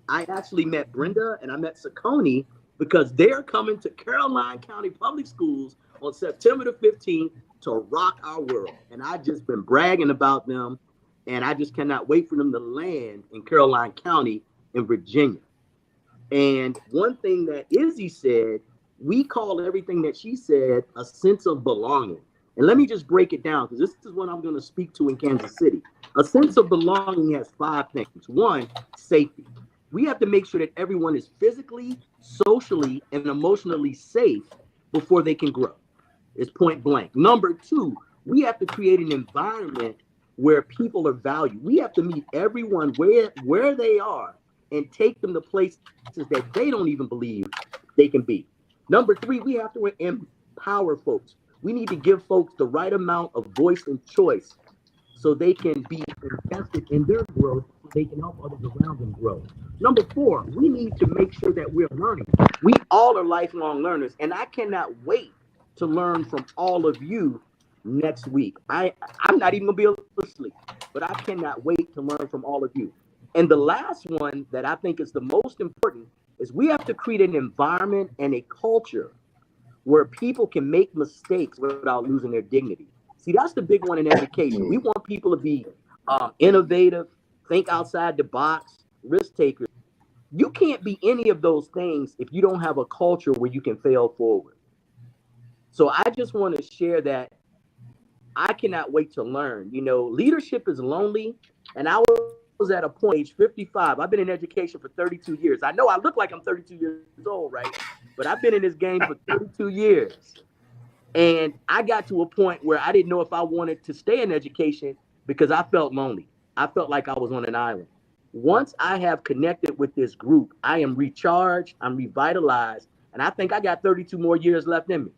I actually met Brenda and I met Cicone because they're coming to Caroline County Public Schools on September the 15th to rock our world. And I've just been bragging about them. And I just cannot wait for them to land in Caroline County in Virginia. And one thing that Izzy said, we call everything that she said a sense of belonging. And let me just break it down, because this is what I'm going to speak to in Kansas City. A sense of belonging has 5 things. 1, safety. We have to make sure that everyone is physically, socially, and emotionally safe before they can grow. It's point blank. Number two, we have to create an environment where people are valued. We have to meet everyone where they are and take them to places that they don't even believe they can be. Number three, we have to empower folks. We need to give folks the right amount of voice and choice so they can be invested in their growth, so they can help others around them grow. Number four, we need to make sure that we're learning. We all are lifelong learners, and I cannot wait to learn from all of you next week. I'm not even gonna be able to sleep, but I cannot wait to learn from all of you. And the last one that I think is the most important is we have to create an environment and a culture where people can make mistakes without losing their dignity. See, that's the big one in education. We want people to be innovative, think outside the box, risk takers. You can't be any of those things if you don't have a culture where you can fail forward. So I just want to share that I cannot wait to learn. You know, leadership is lonely, and I was at a point, age 55. I've been in education for 32 years. I know I look like I'm 32 years old, right? But I've been in this game for 32 years. And I got to a point where I didn't know if I wanted to stay in education because I felt lonely. I felt like I was on an island. Once I have connected with this group, I am recharged, I'm revitalized, and I think I got 32 more years left in me.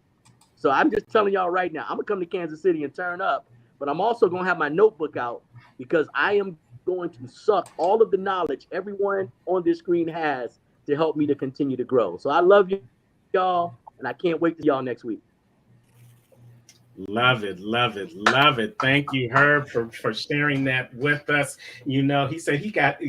So I'm just telling y'all right now, I'm gonna come to Kansas City and turn up, but I'm also gonna have my notebook out because I am going to suck all of the knowledge everyone on this screen has to help me to continue to grow. So I love you, y'all, and I can't wait to see y'all next week.
Love it, love it, love it. Thank you, Herb, for sharing that with us. You know, he said he got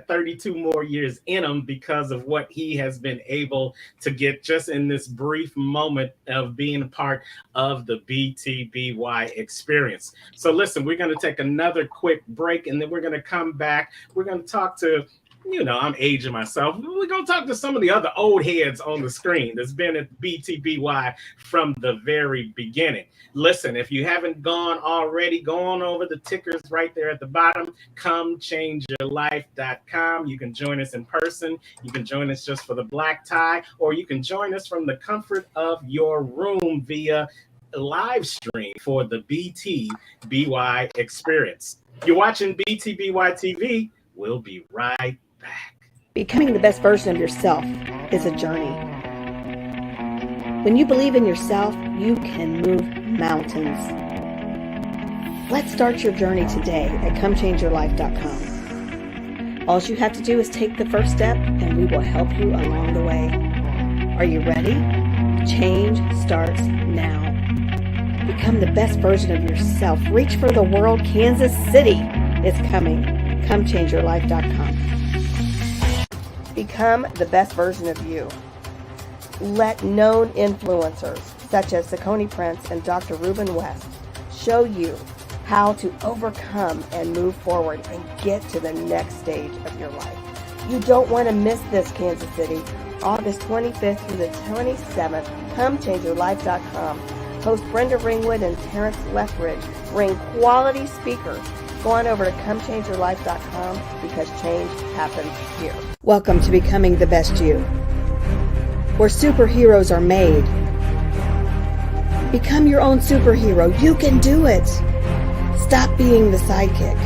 32 more years in him because of what he has been able to get just in this brief moment of being a part of the BTBY experience. So listen, we're going to take another quick break, and then we're going to come back. We're going to talk to, you know, I'm aging myself. We're going to talk to some of the other old heads on the screen that's been at BTBY from the very beginning. Listen, if you haven't gone already, go on over the tickers right there at the bottom, comechangeyourlife.com. You can join us in person. You can join us just for the black tie, or you can join us from the comfort of your room via live stream for the BTBY experience. You're watching BTBY TV. We'll be right back.
Becoming the best version of yourself is a journey. When you believe in yourself, you can move mountains. Let's start your journey today at comechangeyourlife.com. All you have to do is take the first step, and we will help you along the way. Are you ready? Change starts now. Become the best version of yourself. Reach for the world. Kansas City is coming. comechangeyourlife.com. Become the best version of you. Let known influencers such as Cicone Prince and Dr. Ruben West show you how to overcome and move forward and get to the next stage of your life. You don't want to miss this, Kansas City. August 25th through the 27th, comechangeyourlife.com. Host Brenda Ringwood and Terrence Lethbridge bring quality speakers. Go on over to comechangeyourlife.com because change happens here. Welcome to Becoming the Best You, where superheroes are made. Become your own superhero. You can do it. Stop being the sidekick.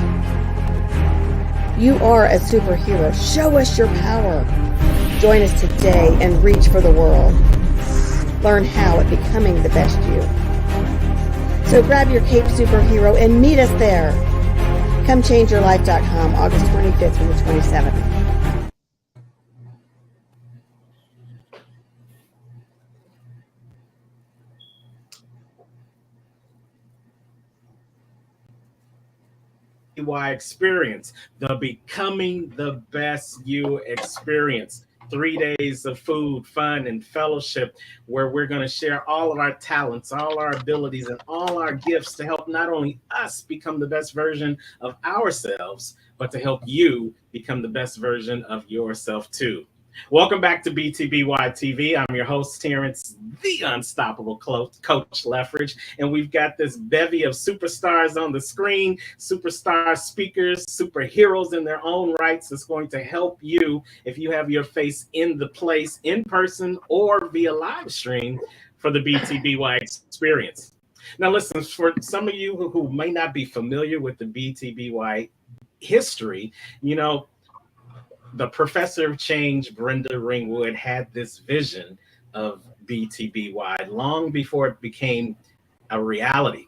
You are a superhero. Show us your power. Join us today and reach for the world. Learn how at Becoming the Best You. So grab your cape, superhero, and meet us there. comechangeyourlife.com, August 25th through the 27th.
Experience, the Becoming the Best You experience. 3 days of food, fun, and fellowship where we're going to share all of our talents, all our abilities, and all our gifts to help not only us become the best version of ourselves, but to help you become the best version of yourself too. Welcome back to BTBY TV. I'm your host, Terrence, the unstoppable Coach Leffridge. And we've got this bevy of superstars on the screen, superstar speakers, superheroes in their own rights that's going to help you if you have your face in the place in person or via live stream for the BTBY experience. Now, listen, for some of you who may not be familiar with the BTBY history, you know, the professor of change, Brenda Ringwood, had this vision of BTBY long before it became a reality.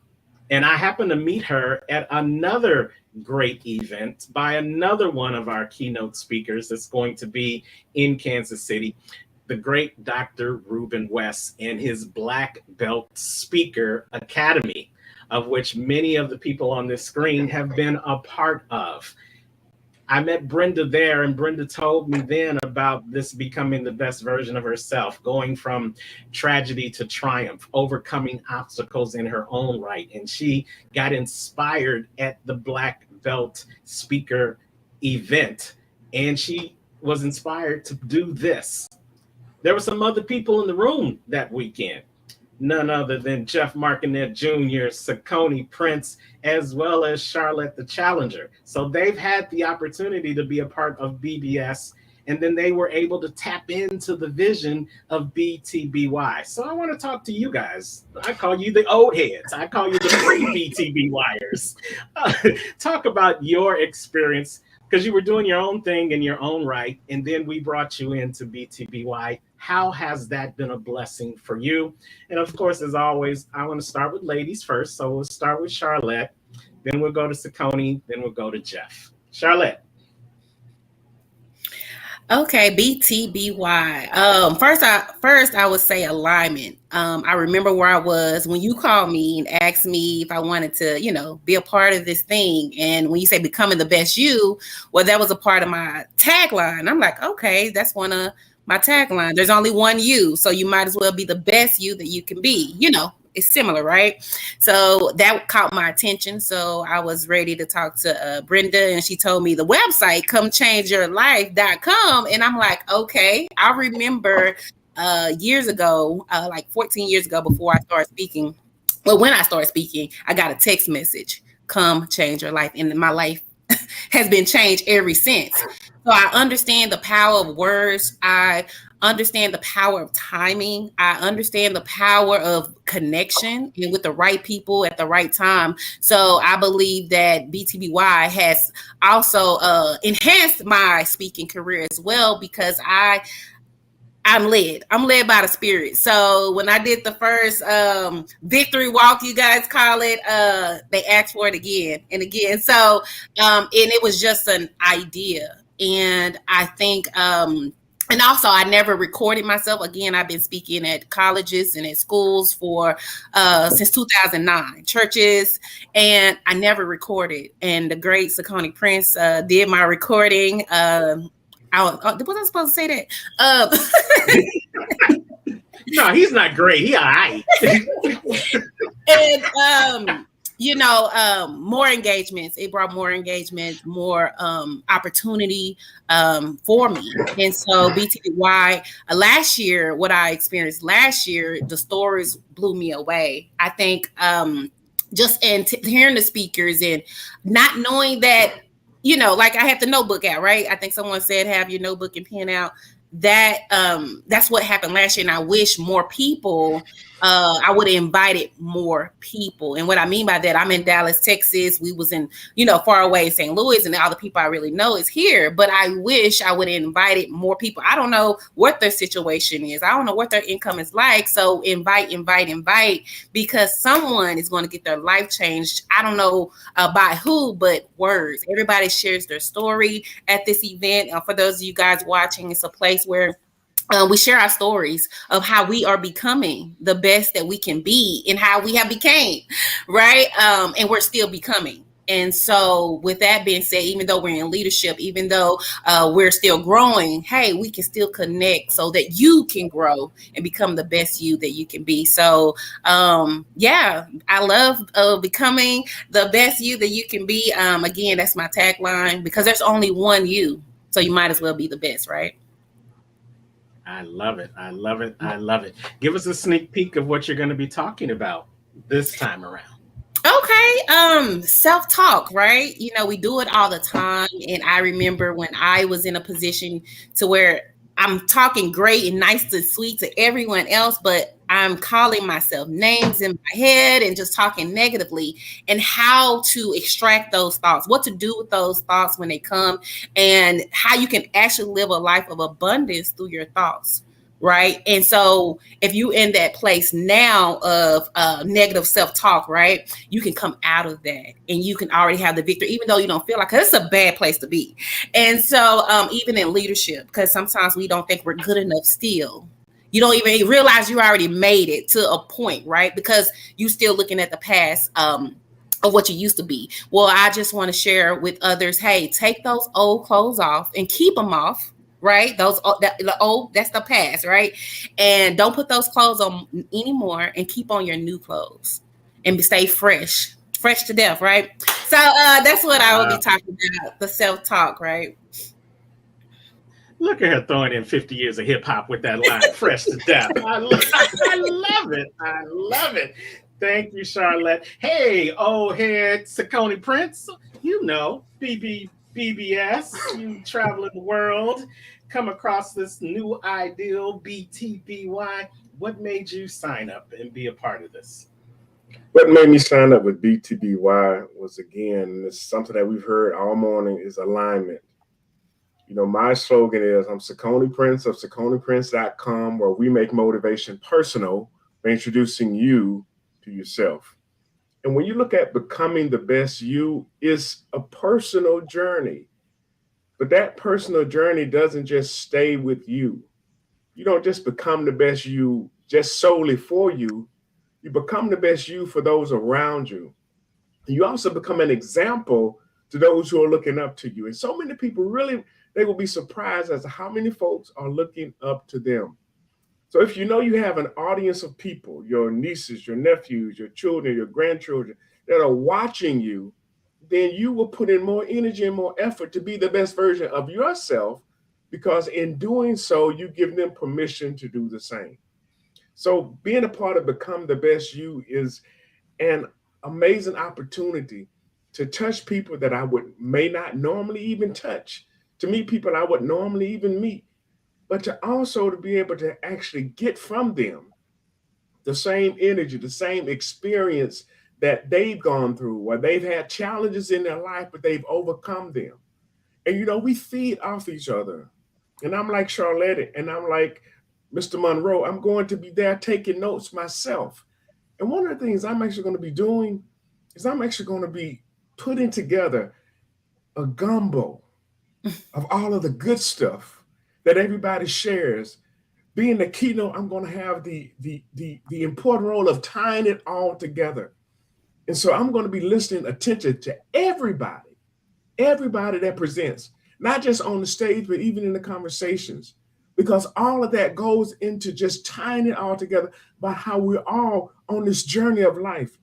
And I happened to meet her at another great event by another one of our keynote speakers that's going to be in Kansas City, the great Dr. Ruben West and his Black Belt Speaker Academy, of which many of the people on this screen have been a part of. I met Brenda there, and Brenda told me then about this becoming the best version of herself, going from tragedy to triumph, overcoming obstacles in her own right. And she got inspired at the Black Belt Speaker event, and she was inspired to do this. There were some other people in the room that weekend. None other than Jeff Marconette Jr., Cicone Prince, as well as Charlette the Challenger. So they've had the opportunity to be a part of BBS, and then they were able to tap into the vision of BTBY. So I want to talk to you guys. I call you the old heads. I call you the pre-BTBYers. Talk about your experience, because you were doing your own thing in your own right, and then we brought you into BTBY. How has that been a blessing for you? And of course, as always, I want to start with ladies first. So we'll start with Charlette, then we'll go to Cicone, then we'll go to Jeff. Charlette.
Okay, BTBY. First I would say alignment. I remember where I was when you called me and asked me if I wanted to, be a part of this thing. And when you say becoming the best you, well, that was a part of my tagline. I'm like, okay, that's one of my tagline. There's only one you, so you might as well be the best you that you can be. It's similar, right? So that caught my attention. So I was ready to talk to Brenda, and she told me the website, comechangeyourlife.com. And I'm like, okay. I remember years ago, like 14 years ago, before I started speaking. Well, when I started speaking, I got a text message, come change your life. And my life has been changed ever since. So I understand the power of words. I understand the power of timing. I understand the power of connection and with the right people at the right time. So I believe that BTBY has also enhanced my speaking career as well, because I'm led by the Spirit. So when I did the first victory walk, you guys call it, they asked for it again and again. So and it was just an idea. And I think and also I never recorded myself. Again, I've been speaking at colleges and at schools for since 2009, churches, and I never recorded. And the great Cicone Prince did my recording. Was I supposed to say that?
No, he's not great. He all right.
And more engagements. It brought more engagements, more opportunity for me. And so BTBY last year, what I experienced last year, the stories blew me away. I think just hearing the speakers and not knowing that, like I had the notebook out, right? I think someone said, have your notebook and pen out. That's what happened last year. And I wish more people, I would have invited more people. And what I mean by that, I'm in Dallas, Texas. We was in, far away in St. Louis, and all the people I really know is here. But I wish I would have invited more people. I don't know what their situation is. I don't know what their income is like. So invite, because someone is going to get their life changed. I don't know by who, but words. Everybody shares their story at this event. For those of you guys watching, it's a place where we share our stories of how we are becoming the best that we can be and how we have became, right? And we're still becoming. And so with that being said, even though we're in leadership, even though we're still growing, hey, we can still connect so that you can grow and become the best you that you can be. So, I love becoming the best you that you can be. Again, that's my tagline, because there's only one you. So you might as well be the best, right?
I love it. I love it. I love it. Give us a sneak peek of what you're going to be talking about this time around.
Okay, self-talk, right? You know, we do it all the time. And I remember when I was in a position to where I'm talking great and nice and sweet to everyone else, but I'm calling myself names in my head and just talking negatively, and how to extract those thoughts, what to do with those thoughts when they come, and how you can actually live a life of abundance through your thoughts. Right. And so if you in that place now of negative self-talk, right, you can come out of that and you can already have the victory, even though you don't feel like, 'cause it's a bad place to be. And so even in leadership, because sometimes we don't think we're good enough still. You don't even realize you already made it to a point, right? Because you still looking at the past of what you used to be. Well, I just want to share with others, hey, take those old clothes off and keep them off. Right, the old, that's the past, right? And don't put those clothes on anymore, and keep on your new clothes and stay fresh to death, right? So that's what I will be talking about, the self-talk, right?
Look at her throwing in 50 years of hip hop with that line, fresh to death. I love it. I love it. Thank you, Charlette. Hey, old head Cicone Prince, you know, BBS, you traveling the world, come across this new ideal, BTBY. What made you sign up and be a part of this?
What made me sign up with BTBY was, again, it's something that we've heard all morning, is alignment. You know, my slogan is, I'm Cicone Prince of CiconePrince.com, where we make motivation personal by introducing you to yourself. And when you look at becoming the best you, it's a personal journey. But that personal journey doesn't just stay with you. You don't just become the best you just solely for you. You become the best you for those around you. You also become an example to those who are looking up to you. And so many people really, they will be surprised as to how many folks are looking up to them. So if you know you have an audience of people, your nieces, your nephews, your children, your grandchildren that are watching you, then you will put in more energy and more effort to be the best version of yourself, because in doing so, you give them permission to do the same. So being a part of Become the Best You is an amazing opportunity to touch people that I may not normally even touch, to meet people I would normally even meet, but to also to be able to actually get from them the same energy, the same experience that they've gone through, where they've had challenges in their life, but they've overcome them. And, you know, we feed off each other. And I'm like Charlette, and I'm like Mr. Monroe. I'm going to be there taking notes myself. And one of the things I'm actually going to be doing is I'm actually going to be putting together a gumbo of all of the good stuff that everybody shares. Being the keynote, I'm going to have the important role of tying it all together. And so I'm going to be listening attention to everybody that presents, not just on the stage, but even in the conversations, because all of that goes into just tying it all together about how we're all on this journey of life.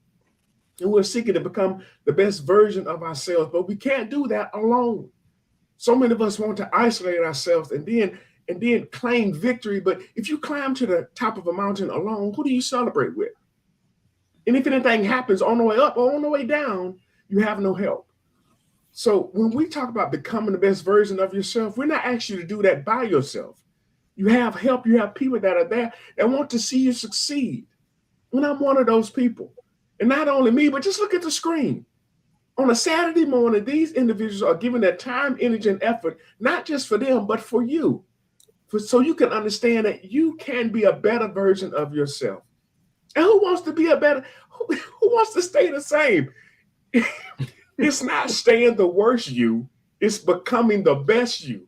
And we're seeking to become the best version of ourselves, but we can't do that alone. So many of us want to isolate ourselves and then claim victory. But if you climb to the top of a mountain alone, who do you celebrate with? And if anything happens on the way up or on the way down, you have no help. So when we talk about becoming the best version of yourself, we're not asking you to do that by yourself. You have help. You have people that are there that want to see you succeed. And I'm one of those people. And not only me, but just look at the screen. On a Saturday morning, these individuals are giving their time, energy, and effort, not just for them, but for you. So you can understand that you can be a better version of yourself. And who wants to be who wants to stay the same? It's not staying the worst you, it's becoming the best you.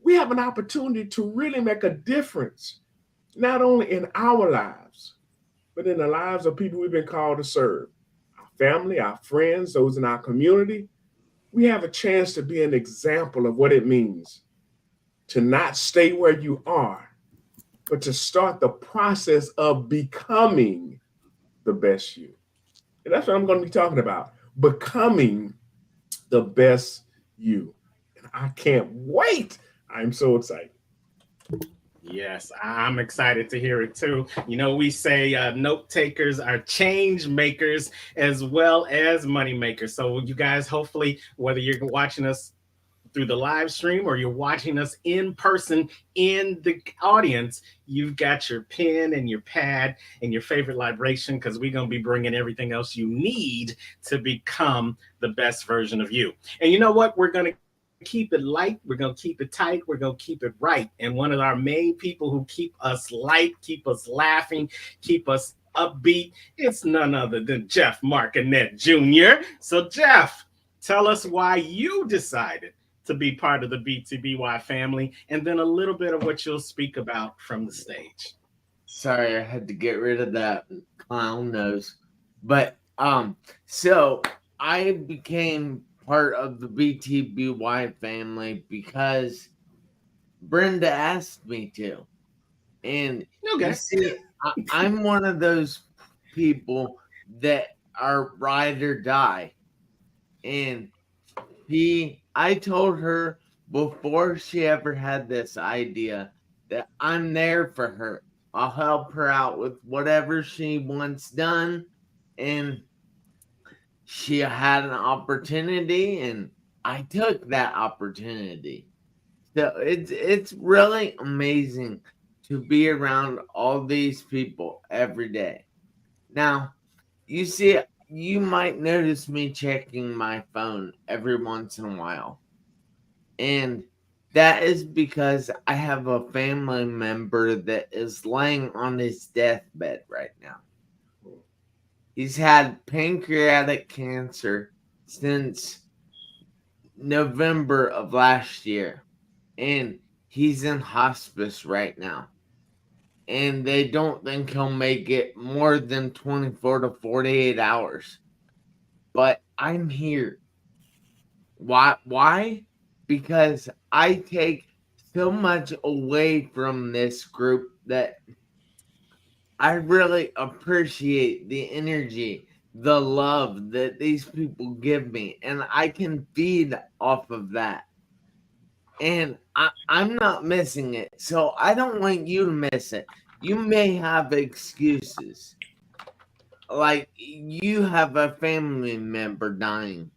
We have an opportunity to really make a difference, not only in our lives, but in the lives of people we've been called to serve. Our family, our friends, those in our community. We have a chance to be an example of what it means to not stay where you are, but to start the process of becoming the best you. And that's what I'm going to be talking about, becoming the best you. And I can't wait. I'm so excited.
Yes, I'm excited to hear it too. You know, we say note takers are change makers as well as money makers. So, you guys, hopefully, whether you're watching us through the live stream or you're watching us in person in the audience, you've got your pen and your pad and your favorite vibration, because we're going to be bringing everything else you need to become the best version of you. And you know what? We're going to keep it light. We're going to keep it tight. We're going to keep it right. And one of our main people who keep us light, keep us laughing, keep us upbeat, it's none other than Jeff Marconette Jr. So, Jeff, tell us why you decided to be part of the BTBY family, and then a little bit of what you'll speak about from the stage.
Sorry, I had to get rid of that clown nose. But so I became part of the BTBY family because Brenda asked me to. And you see, I'm one of those people that are ride or die. And I told her before she ever had this idea that I'm there for her. I'll help her out with whatever she wants done. And she had an opportunity, and I took that opportunity. So it's really amazing to be around all these people every day. Now, you see, you might notice me checking my phone every once in a while. And that is because I have a family member that is laying on his deathbed right now. He's had pancreatic cancer since November of last year. And he's in hospice right now. And they don't think he'll make it more than 24 to 48 hours. But I'm here. Why? Because I take so much away from this group that I really appreciate the energy, the love that these people give me, and I can feed off of that. And I'm not missing it, so I don't want you to miss it. You may have excuses, like you have a family member dying,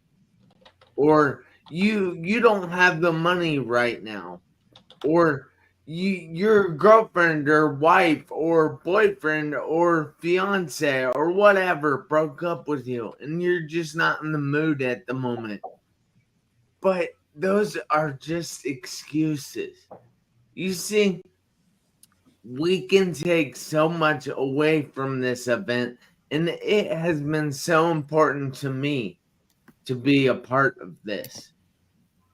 or you don't have the money right now, or your girlfriend or wife or boyfriend or fiance or whatever broke up with you and you're just not in the mood at the moment. But those are just excuses. You see, we can take so much away from this event, and it has been so important to me to be a part of this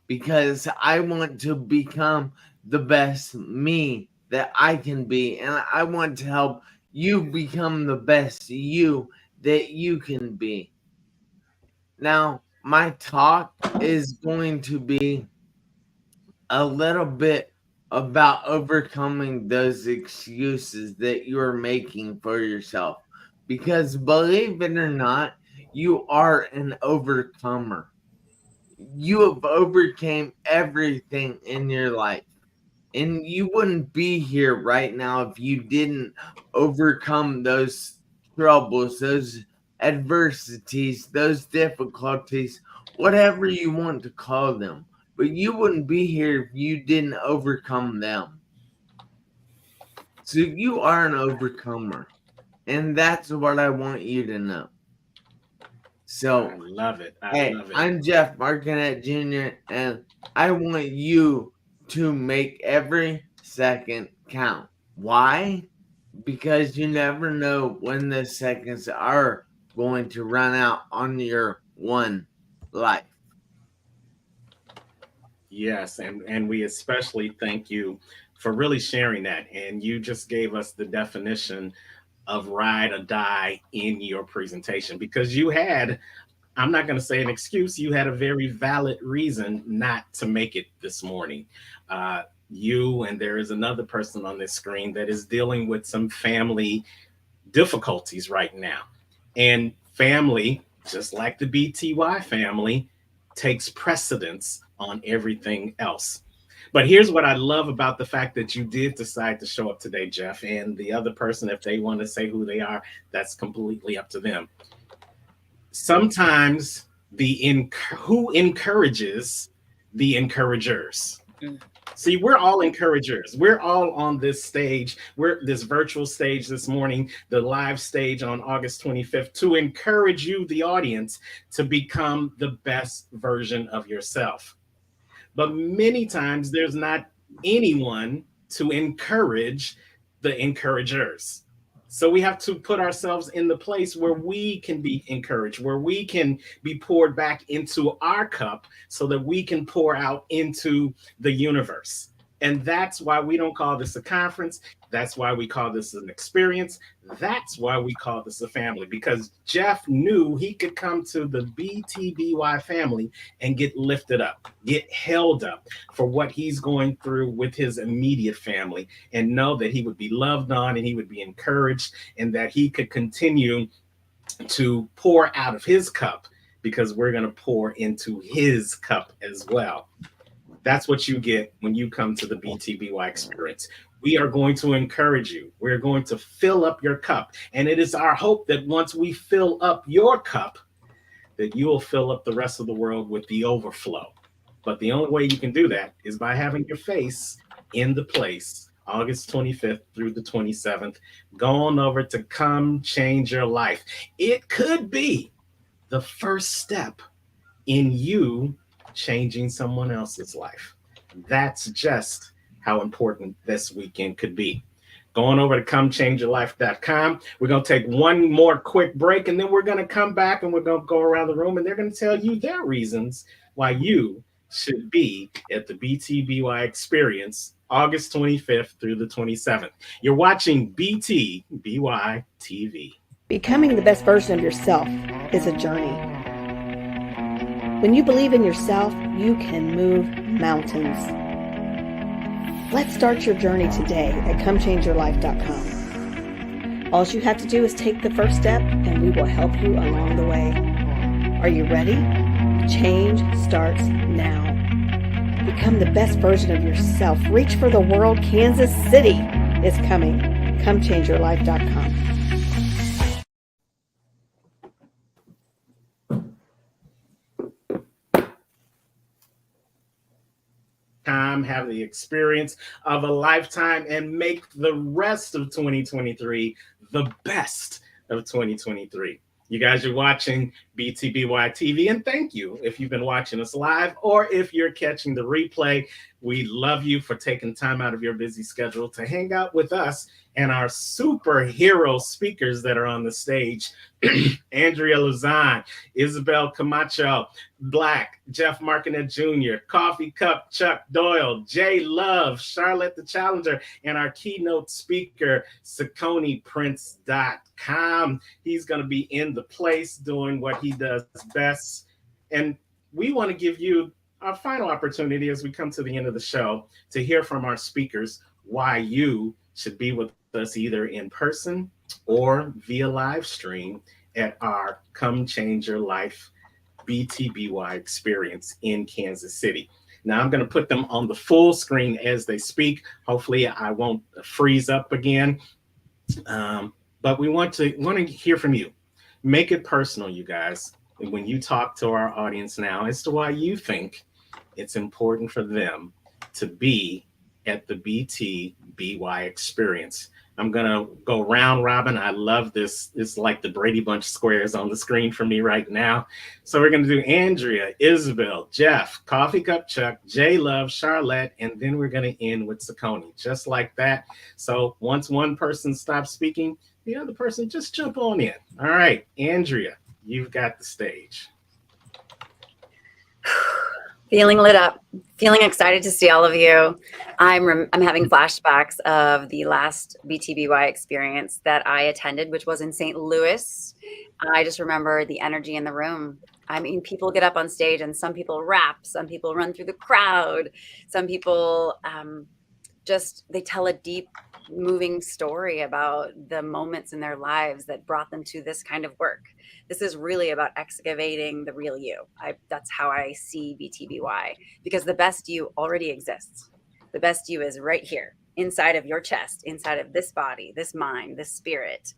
because I want to become the best me that I can be, and I want to help you become the best you that you can be. Now, my talk is going to be a little bit about overcoming those excuses that you're making for yourself. Because believe it or not, you are an overcomer. You have overcame everything in your life. And you wouldn't be here right now if you didn't overcome those troubles, those adversities, those difficulties, whatever you want to call them. But you wouldn't be here if you didn't overcome them. So you are an overcomer. And that's what I want you to know. So
I love it. Love it.
I'm Jeff Marconette Jr., and I want you to make every second count. Why? Because you never know when the seconds are going to run out on your one life.
Yes, and we especially thank you for really sharing that. And you just gave us the definition of ride or die in your presentation, because you had, I'm not going to say an excuse, you had a very valid reason not to make it this morning. You and there is another person on this screen that is dealing with some family difficulties right now. And family, just like the BTY family, takes precedence on everything else. But here's what I love about the fact that you did decide to show up today, Jeff, and the other person, if they want to say who they are, that's completely up to them. Sometimes who encourages the encouragers. See, we're all encouragers. We're all on this stage. We're this virtual stage this morning, the live stage on August 25th, to encourage you, the audience, to become the best version of yourself. But many times there's not anyone to encourage the encouragers. So we have to put ourselves in the place where we can be encouraged, where we can be poured back into our cup so that we can pour out into the universe. And that's why we don't call this a conference. That's why we call this an experience. That's why we call this a family, because Jeff knew he could come to the BTBY family and get lifted up, get held up for what he's going through with his immediate family, and know that he would be loved on and he would be encouraged, and that he could continue to pour out of his cup, because we're going to pour into his cup as well. That's what you get when you come to the BTBY experience. We are going to encourage you. We're going to fill up your cup. And it is our hope that once we fill up your cup, that you will fill up the rest of the world with the overflow. But the only way you can do that is by having your face in the place, August 25th through the 27th. Go on over to Come Change Your Life. It could be the first step in you changing someone else's life. That's just how important this weekend could be. Going over to comechangeyourlife.com. We're going to take one more quick break, and then we're going to come back and we're going to go around the room, and they're going to tell you their reasons why you should be at the BTBY experience August 25th through the 27th. You're watching BTBY TV.
Becoming the best version of yourself is a journey. When you believe in yourself, you can move mountains. Let's start your journey today at comechangeyourlife.com. All you have to do is take the first step, and we will help you along the way. Are you ready? Change starts now. Become the best version of yourself. Reach for the world. Kansas City is coming. comechangeyourlife.com.
Have the experience of a lifetime, and make the rest of 2023 the best of 2023. You guys are watching BTBY TV, and thank you if you've been watching us live or if you're catching the replay. We love you for taking time out of your busy schedule to hang out with us and our superhero speakers that are on the stage. AndreaLuzon, Isabel Camacho Black, Jeff Marconette Jr., Coffee Cup Chuck Doyle, J Love, Charlette the Challenger, and our keynote speaker, CiconePrince.com. He's going to be in the place doing what he does best. And we want to give you our final opportunity as we come to the end of the show to hear from our speakers why you should be with us either in person or via live stream at our Come Change Your Life BTBY experience in Kansas City. Now I'm going to put them on the full screen as they speak. Hopefully I won't freeze up again. But we want to hear from you. Make it personal, you guys, when you talk to our audience now as to why you think it's important for them to be at the BTBY experience. I'm going to go round robin. I love this. It's like the Brady Bunch squares on the screen for me right now. So we're going to do Andrea, Isabel, Jeff, Coffee Cup Chuck, J Love, Charlette, and then we're going to end with Cicone, just like that. So once one person stops speaking, the other person just jump on in. All right, Andrea, you've got the stage.
Feeling lit up, feeling excited to see all of you. I'm having flashbacks of the last BTBY experience that I attended, which was in St. Louis. I just remember the energy in the room. I mean, people get up on stage and some people rap, some people run through the crowd, some people they tell a deep, moving story about the moments in their lives that brought them to this kind of work. This is really about excavating the real you. That's how I see BTBY, because the best you already exists. The best you is right here, inside of your chest, inside of this body, this mind, this spirit.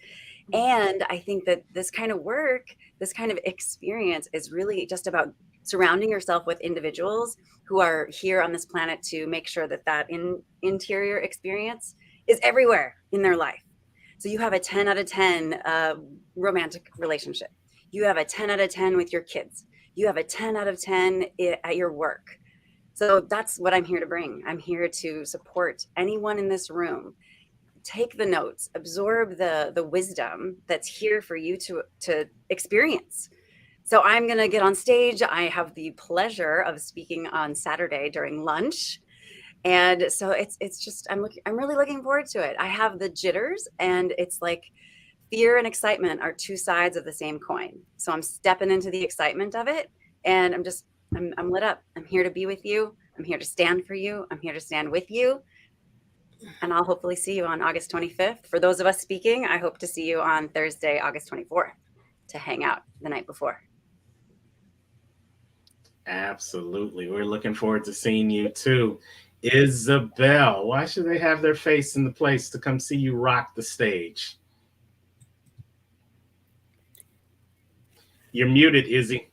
And I think that this kind of work, this kind of experience is really just about surrounding yourself with individuals who are here on this planet to make sure that interior experience is everywhere in their life. So you have a 10 out of 10 romantic relationship. You have a 10 out of 10 with your kids. You have a 10 out of 10 at your work. So that's what I'm here to bring. I'm here to support anyone in this room. Take the notes, absorb the wisdom that's here for you to experience. So I'm going to get on stage. I have the pleasure of speaking on Saturday during lunch. And so it's just, I'm really looking forward to it. I have the jitters, and it's like fear and excitement are two sides of the same coin. So I'm stepping into the excitement of it, and I'm lit up. I'm here to be with you. I'm here to stand for you. I'm here to stand with you. And I'll hopefully see you on August 25th. For those of us speaking, I hope to see you on Thursday, August 24th, to hang out the night before.
Absolutely. We're looking forward to seeing you too. Isabel, why should they have their face in the place to come see you rock the stage? You're muted, Izzy.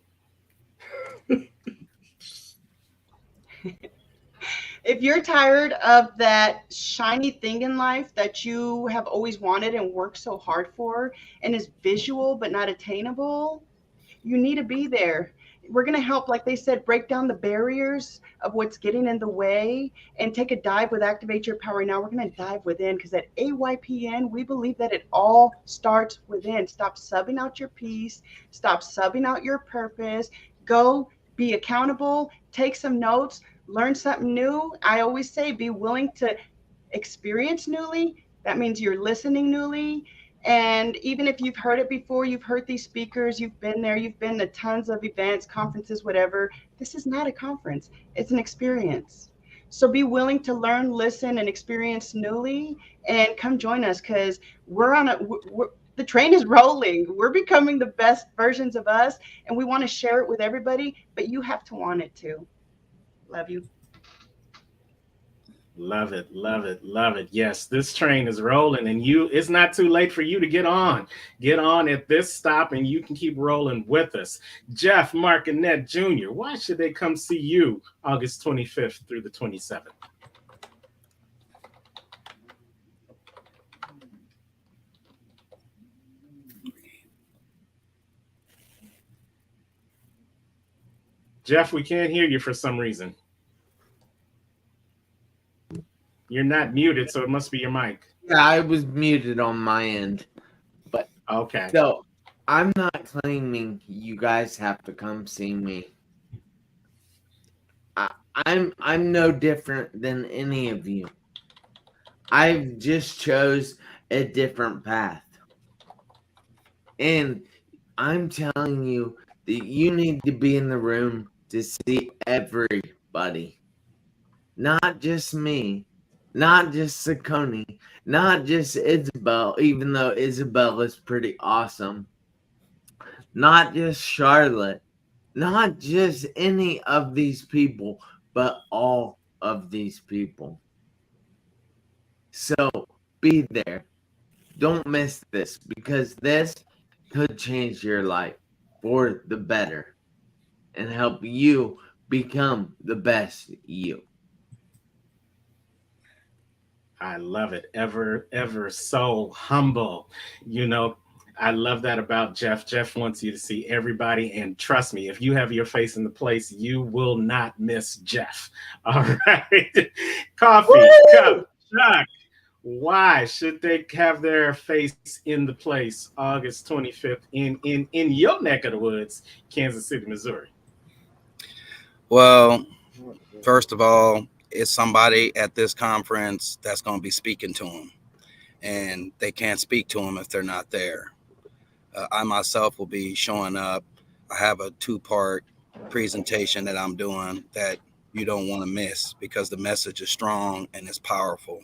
If you're tired of that shiny thing in life that you have always wanted and worked so hard for, and is visual but not attainable, you need to be there. We're going to help, like they said, break down the barriers of what's getting in the way and take a dive with Activate Your Power Now. We're going to dive within, because at AYPN, we believe that it all starts within. Stop subbing out your peace. Stop subbing out your purpose. Go be accountable. Take some notes. Learn something new. I always say be willing to experience newly. That means you're listening newly. And even if you've heard it before, you've heard these speakers, you've been there, you've been to tons of events, conferences, whatever. This is not a conference. It's an experience. So be willing to learn, listen, and experience newly, and come join us, because the train is rolling. We're becoming the best versions of us, and we want to share it with everybody, but you have to want it too. Love you.
Love it, love it, love it. Yes, this train is rolling, and it's not too late for you to get on. Get on at this stop, and you can keep rolling with us. Jeff Marconette Jr., why should they come see you August 25th through the 27th? Jeff, we can't hear you for some reason. You're not muted, so it must be your mic.
Yeah, I was muted on my end. But
okay.
So I'm not claiming you guys have to come see me. I'm no different than any of you. I've just chose a different path. And I'm telling you that you need to be in the room to see everybody. Not just me. Not just Cicone, not just Isabel, even though Isabel is pretty awesome. Not just Charlette, not just any of these people, but all of these people. So be there. Don't miss this, because this could change your life for the better and help you become the best you.
I love it. Ever so humble. You know, I love that about Jeff. Jeff wants you to see everybody. And trust me, if you have your face in the place, you will not miss Jeff. All right. Coffee, cup, Chuck. Why should they have their face in the place August 25th in your neck of the woods, Kansas City, Missouri?
Well, first of all, it's somebody at this conference that's going to be speaking to them, and they can't speak to them if they're not there. I myself will be showing up. I have a 2-part presentation that I'm doing that you don't want to miss, because the message is strong and it's powerful.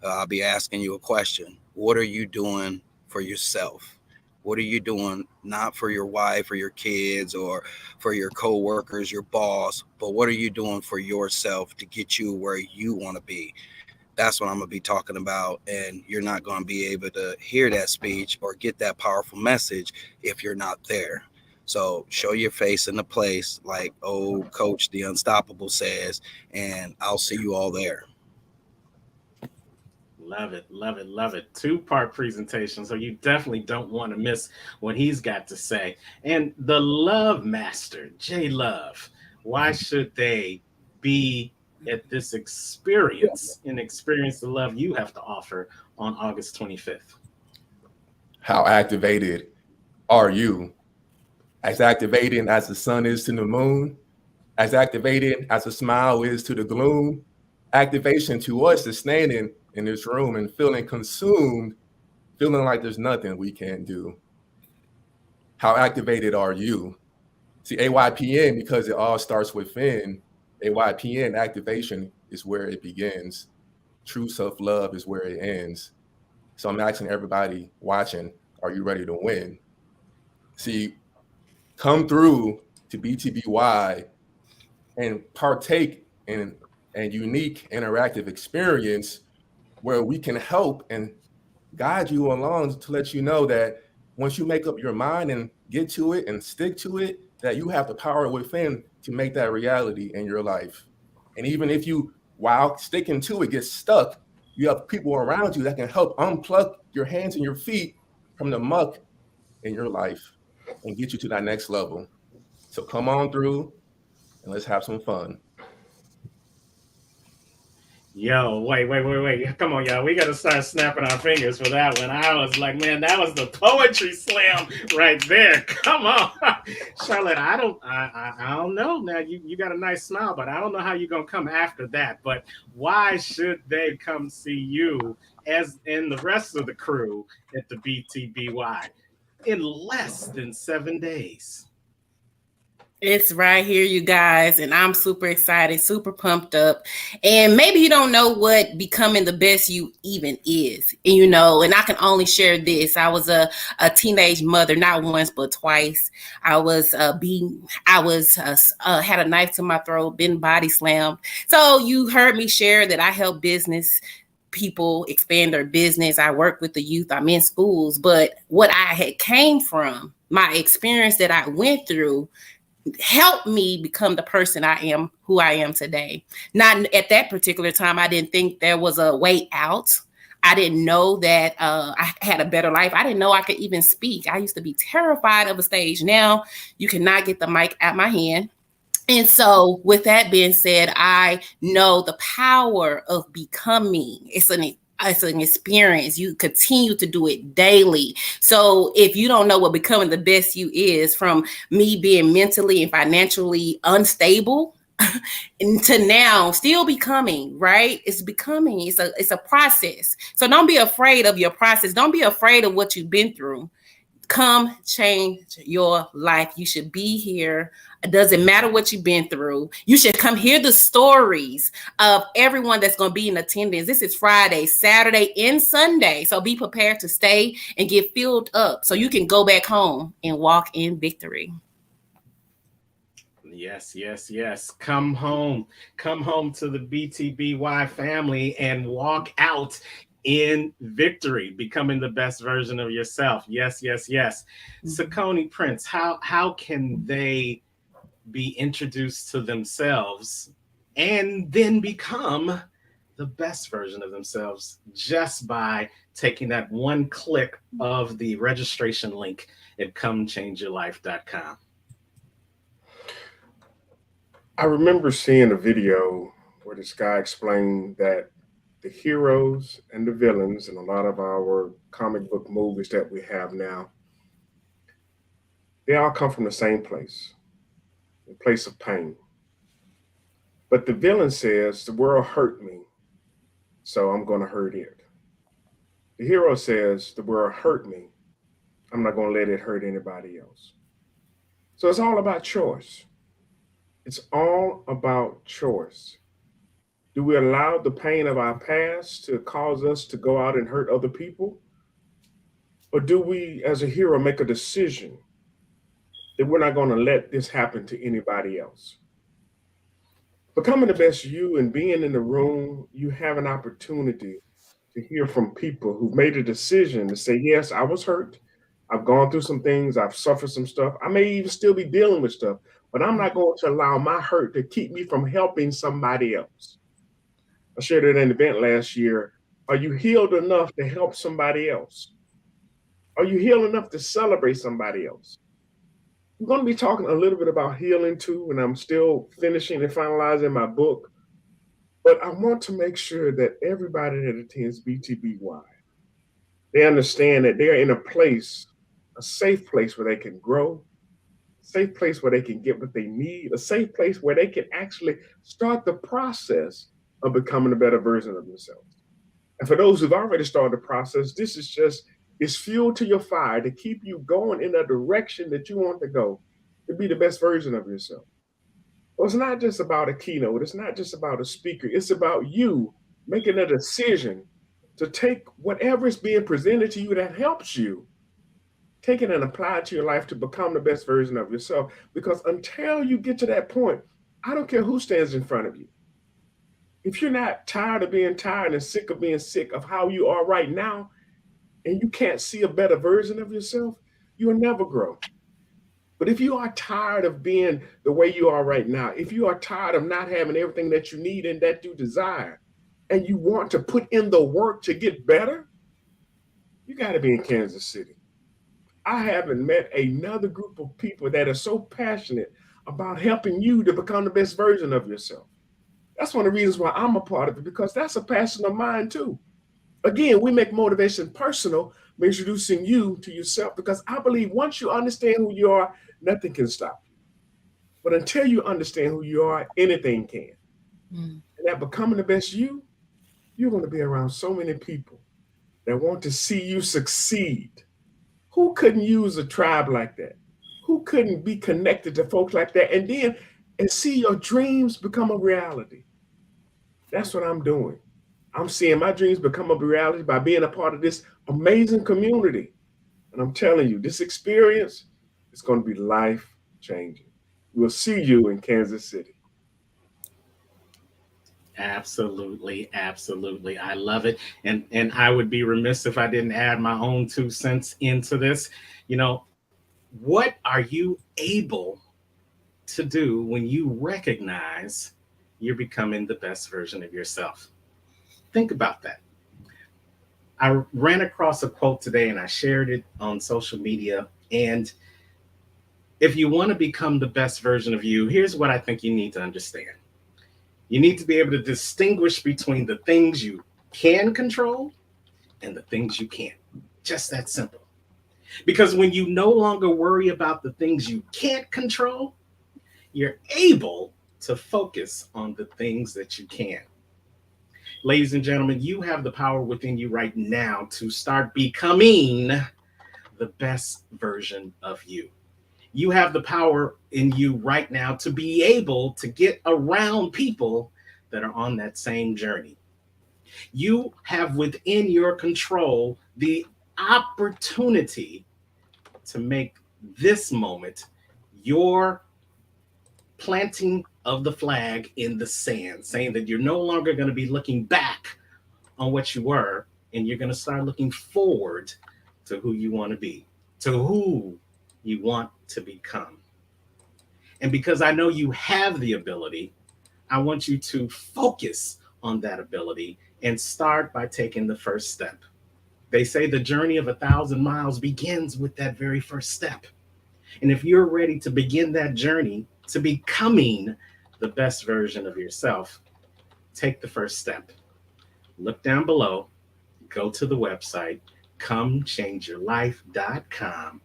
I'll be asking you a question. What are you doing for yourself? What are you doing, not for your wife or your kids or for your coworkers, your boss, but what are you doing for yourself to get you where you want to be? That's what I'm going to be talking about. And you're not going to be able to hear that speech or get that powerful message if you're not there. So show your face in the place, like old Coach the Unstoppable says, and I'll see you all there.
Love it, love it, love it. Two-part presentation, so you definitely don't want to miss what he's got to say. And the Love Master, J Love, why should they be at this experience and experience the love you have to offer on August 25th?
How activated are you? As activated as the sun is to the moon, as activated as a smile is to the gloom, activation to us is standing in this room and feeling consumed, feeling like there's nothing we can't do. How activated are you? See, AYPN, because it all starts within, AYPN activation is where it begins. True self-love is where it ends. So I'm asking everybody watching, are you ready to win? See, come through to BTBY and partake in a unique interactive experience where we can help and guide you along to let you know that once you make up your mind and get to it and stick to it, that you have the power within to make that reality in your life. And even if you, while sticking to it, get stuck, you have people around you that can help unplug your hands and your feet from the muck in your life and get you to that next level. So come on through and let's have some fun.
Yo, wait. Come on, y'all. We got to start snapping our fingers for that one. I was like, man, that was the poetry slam right there. Come on. Charlette, I don't know. Now, you got a nice smile, but I don't know how you're going to come after that. But why should they come see you as in the rest of the crew at the BTBY in less than 7 days?
It's right here, you guys, and I'm super excited, super pumped up. And maybe you don't know what becoming the best you even is, and I can only share this. I was a teenage mother, not once but twice. I was had a knife to my throat, been body slammed. So you heard me share that I help business people expand their business. I work with the youth. I'm in schools, but what I had came from, my experience that I went through, helped me become the person I am, who I am today. Not at that particular time, I didn't think there was a way out. I didn't know that I had a better life. I didn't know I could even speak. I used to be terrified of a stage. Now you cannot get the mic out my hand. And so with that being said, I know the power of becoming. It's an experience. You continue to do it daily. So if you don't know what becoming the best you is, from me being mentally and financially unstable to now still becoming, right? It's becoming, it's a process. So don't be afraid of your process. Don't be afraid of what you've been through. Come change your life. You should be here. It doesn't matter what you've been through. You should come hear the stories of everyone that's going to be in attendance. This is Friday, Saturday, and Sunday. So be prepared to stay and get filled up so you can go back home and walk in victory.
Yes. Come home to the BTBY family and walk out in victory, becoming the best version of yourself. Yes. Cicone Prince, how can they be introduced to themselves and then become the best version of themselves just by taking that one click of the registration link at comechangeyourlife.com?
I remember seeing a video where this guy explained that the heroes and the villains in a lot of our comic book movies that we have now, they all come from the same place, a place of pain. But the villain says, the world hurt me, so I'm going to hurt it. The hero says, the world hurt me, I'm not going to let it hurt anybody else. So it's all about choice. It's all about choice. Do we allow the pain of our past to cause us to go out and hurt other people? Or do we, as a hero, make a decision that we're not going to let this happen to anybody else? Becoming the best you and being in the room, you have an opportunity to hear from people who've made a decision to say, yes, I was hurt. I've gone through some things. I've suffered some stuff. I may even still be dealing with stuff, but I'm not going to allow my hurt to keep me from helping somebody else. I shared at an event last year. Are you healed enough to help somebody else? Are you healed enough to celebrate somebody else? I'm going to be talking a little bit about healing too, and I'm still finishing and finalizing my book. But I want to make sure that everybody that attends BTBY, they understand that they're in a place, a safe place where they can grow, a safe place where they can get what they need, a safe place where they can actually start the process of becoming a better version of themselves. And for those who've already started the process, this is just, it's fuel to your fire to keep you going in the direction that you want to go, to be the best version of yourself. Well, it's not just about a keynote. It's not just about a speaker. It's about you making a decision to take whatever is being presented to you that helps you, take it and apply it to your life to become the best version of yourself. Because until you get to that point, I don't care who stands in front of you. If you're not tired of being tired and sick of being sick of how you are right now, and you can't see a better version of yourself, you'll never grow. But if you are tired of being the way you are right now, if you are tired of not having everything that you need and that you desire, and you want to put in the work to get better, you got to be in Kansas City. I haven't met another group of people that are so passionate about helping you to become the best version of yourself. That's one of the reasons why I'm a part of it, because that's a passion of mine too. Again, we make motivation personal by introducing you to yourself, because I believe once you understand who you are, nothing can stop you. But until you understand who you are, anything can. And that becoming the best you, you're going to be around so many people that want to see you succeed. Who couldn't use a tribe like that? Who couldn't be connected to folks like that and see your dreams become a reality? That's what I'm doing. I'm seeing my dreams become a reality by being a part of this amazing community. And I'm telling you, this experience is going to be life-changing. We'll see you in Kansas City.
Absolutely, absolutely. I love it. And I would be remiss if I didn't add my own 2 cents into this. You know, what are you able to do when you recognize you're becoming the best version of yourself? Think about that. I ran across a quote today and I shared it on social media. And if you want to become the best version of you, here's what I think you need to understand. You need to be able to distinguish between the things you can control and the things you can't. Just that simple. Because when you no longer worry about the things you can't control, you're able to focus on the things that you can. Ladies and gentlemen, you have the power within you right now to start becoming the best version of you. You have the power in you right now to be able to get around people that are on that same journey. You have within your control the opportunity to make this moment your planting of the flag in the sand, saying that you're no longer going to be looking back on what you were, and you're going to start looking forward to who you want to be, to who you want to become. And because I know you have the ability, I want you to focus on that ability and start by taking the first step. They say the journey of 1,000 miles begins with that very first step. And if you're ready to begin that journey to becoming the best version of yourself, take the first step. Look down below, go to the website, comechangeyourlife.com,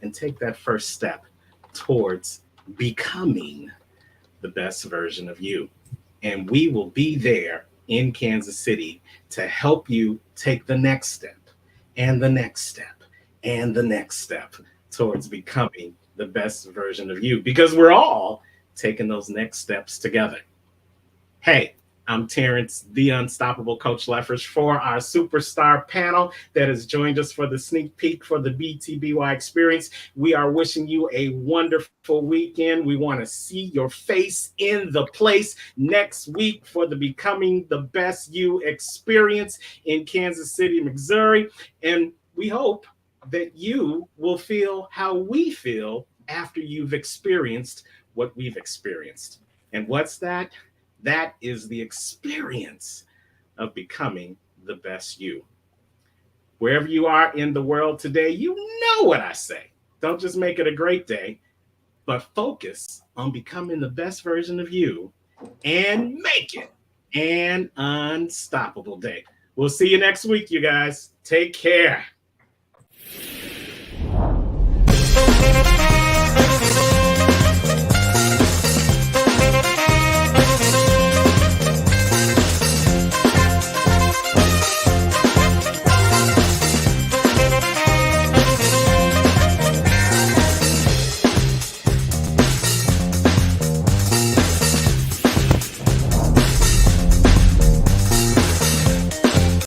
and take that first step towards becoming the best version of you. And we will be there in Kansas City to help you take the next step and the next step and the next step towards becoming the best version of you, because we're all taking those next steps together. Hey, I'm Terrence, the Unstoppable Coach Leffers, for our superstar panel that has joined us for the sneak peek for the BTBY experience. We are wishing you a wonderful weekend. We want to see your face in the place next week for the Becoming the Best You experience in Kansas City, Missouri. And we hope that you will feel how we feel after you've experienced what we've experienced. And what's that? That is the experience of becoming the best you. Wherever you are in the world today, you know what I say. Don't just make it a great day, but focus on becoming the best version of you and make it an unstoppable day. We'll see you next week, you guys. Take care.